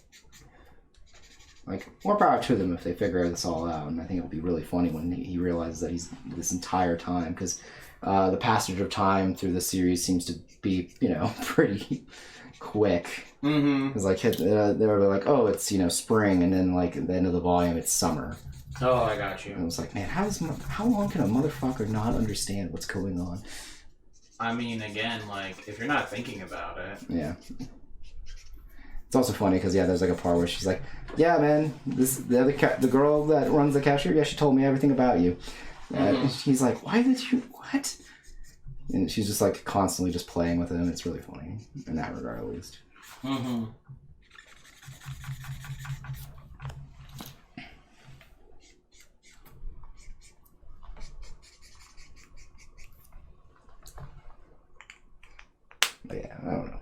Like, more power to them if they figure this all out, and I think it'll be really funny when he realizes that he's this entire time, because the passage of time through the series seems to be, pretty quick. It's like, they were like, oh, it's, spring, and then, like, at the end of the volume, it's summer. Oh, I got you. And I was like, man, how long can a motherfucker not understand what's going on? I mean, again, like, if you're not thinking about it. Yeah. It's also funny because there's like a part where she's like, "Yeah, man, the girl that runs the cashier, yeah, she told me everything about you." And he's like, "Why did you what?" And she's just like constantly just playing with him. It's really funny in that regard, at least. But yeah, I don't know.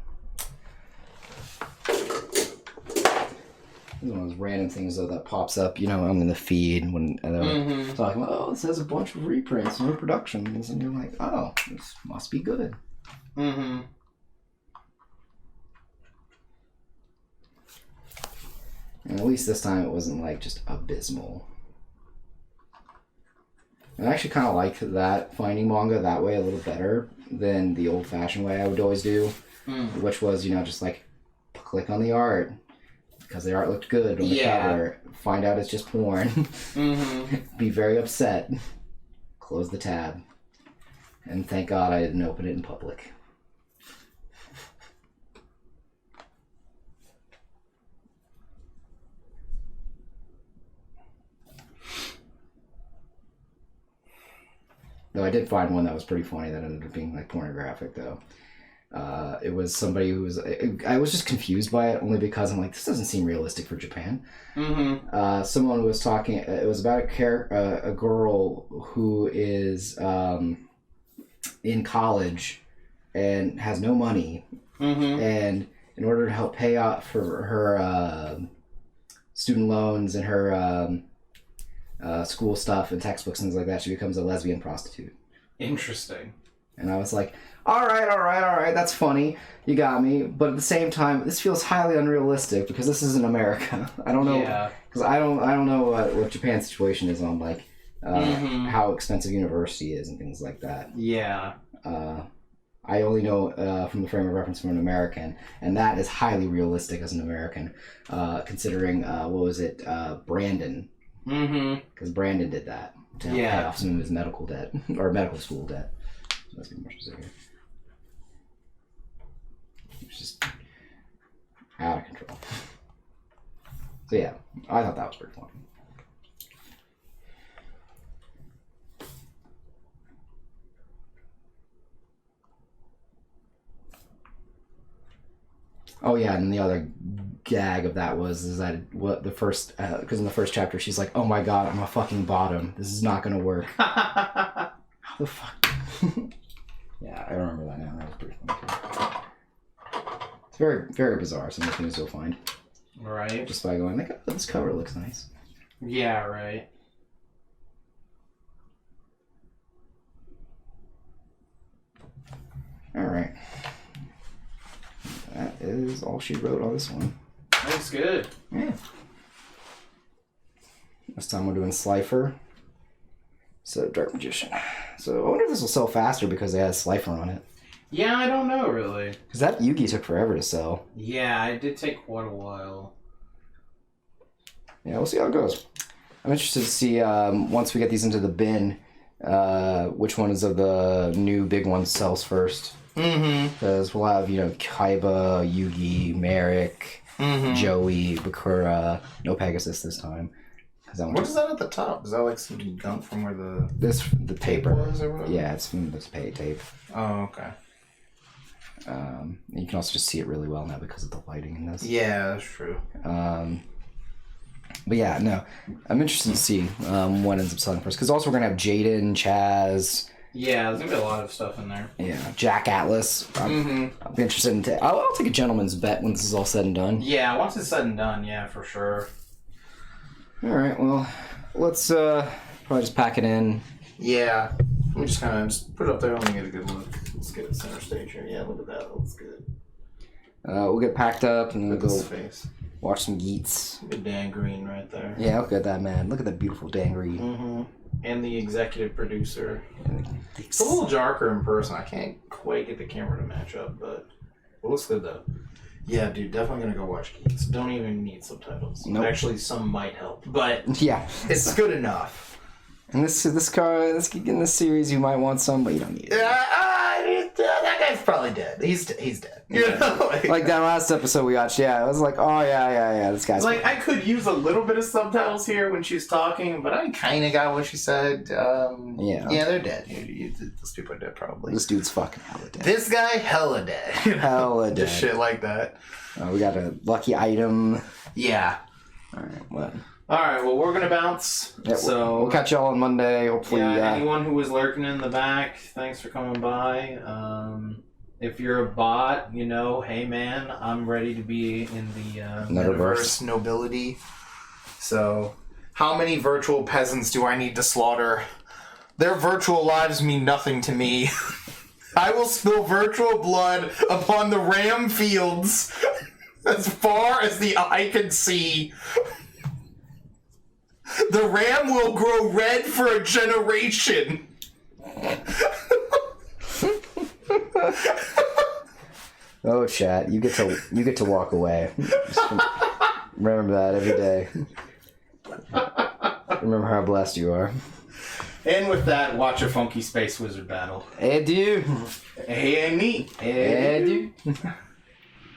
It's one of those random things though that pops up, I'm in the feed when they're talking about, oh, this has a bunch of reprints and reproductions, and you're like, oh, this must be good. Mm-hmm. And at least this time it wasn't like just abysmal. And I actually kind of liked that, finding manga that way a little better than the old-fashioned way I would always do, which was, just like click on the art because the art looked good on the cover. Find out it's just porn. Be very upset. Close the tab. And thank God I didn't open it in public. Though I did find one that was pretty funny that ended up being like pornographic though. It was somebody who was... I was just confused by it only because I'm like, this doesn't seem realistic for Japan. Someone was talking... It was about a girl who is in college and has no money. And in order to help pay off for her student loans and her school stuff and textbooks and things like that, she becomes a lesbian prostitute. Interesting. And I was like... All right, that's funny. You got me. But at the same time, this feels highly unrealistic because this is in America. I don't know. Because I don't know what Japan's situation is on, like, how expensive university is and things like that. Yeah. I only know from the frame of reference from an American, and that is highly realistic as an American, considering, Brandon. Because Brandon did that to help pay off some of his medical debt, or medical school debt. So that's more specific. It's just out of control. So yeah, I thought that was pretty funny. Oh yeah, and the other gag of that is that what the first, because in the first chapter she's like, oh my god, I'm a fucking bottom. This is not gonna work. How the fuck? Yeah, I remember that now. That was pretty funny too. It's very, very bizarre, some of the things you'll find. Right. Just by going, like, oh, this cover looks nice. Yeah, right. Alright. That is all she wrote on this one. Looks good. Yeah. This time we're doing Slifer. So, Dark Magician. So, I wonder if this will sell faster because they had Slifer on it. Yeah, I don't know, really. Because that Yugi took forever to sell. Yeah, it did take quite a while. Yeah, we'll see how it goes. I'm interested to see, once we get these into the bin, which ones of the new big ones sells first. Because we'll have, Kaiba, Yugi, Merrick, Joey, Bakura, no Pegasus this time. What is that at the top? Is that like some gunk from where the paper was or whatever? Yeah, it's from this tape. Oh, okay. You can also just see it really well now because of the lighting in this. Yeah, that's true. But yeah, no, I'm interested to see what ends up selling first. Because also we're gonna have Jaden, Chaz. Yeah, there's gonna be a lot of stuff in there. Yeah, Jack Atlas. I'll be interested in. I'll take a gentleman's bet when this is all said and done. Yeah, once it's said and done, yeah, for sure. All right, well, let's probably just pack it in. Yeah, let me just kind of just put it up there. Let me get a good look. Let's get it center stage here. Yeah, look at that. That looks good. We'll get packed up and we'll go face. Watch some Geats. Good Dan Green right there. Yeah, look at that, man. Look at that beautiful Dan Green. And the executive producer. It's a little darker in person. I can't quite get the camera to match up, but it looks good though. Yeah, dude, definitely gonna go watch Geats. Don't even need subtitles. Nope. Actually, some might help, but yeah, it's good enough. And this in this series, you might want some, but you don't need it. That guy's probably dead. He's dead. You know? Like that last episode we watched. Yeah, I was like, oh yeah, this guy's like I could use a little bit of subtitles here when she's talking, but I kind of got what she said. Yeah, they're dead. Those people are dead probably. This dude's fucking hella dead. This guy hella dead. Hella dead. Just shit like that. We got a lucky item. Yeah. All right. What? All right. Well, we're gonna bounce. Yeah, so we'll catch y'all on Monday. Hopefully. Yeah. Anyone who was lurking in the back, thanks for coming by. if you're a bot, hey man, I'm ready to be in the metaverse nobility. So, how many virtual peasants do I need to slaughter? Their virtual lives mean nothing to me. I will spill virtual blood upon the ram fields as far as the eye can see. The ram will grow red for a generation. Oh, chat, you get to walk away. Just remember that every day. Remember how blessed you are. And with that, watch a funky space wizard battle. Hey, dude. Hey, me. Hey, dude.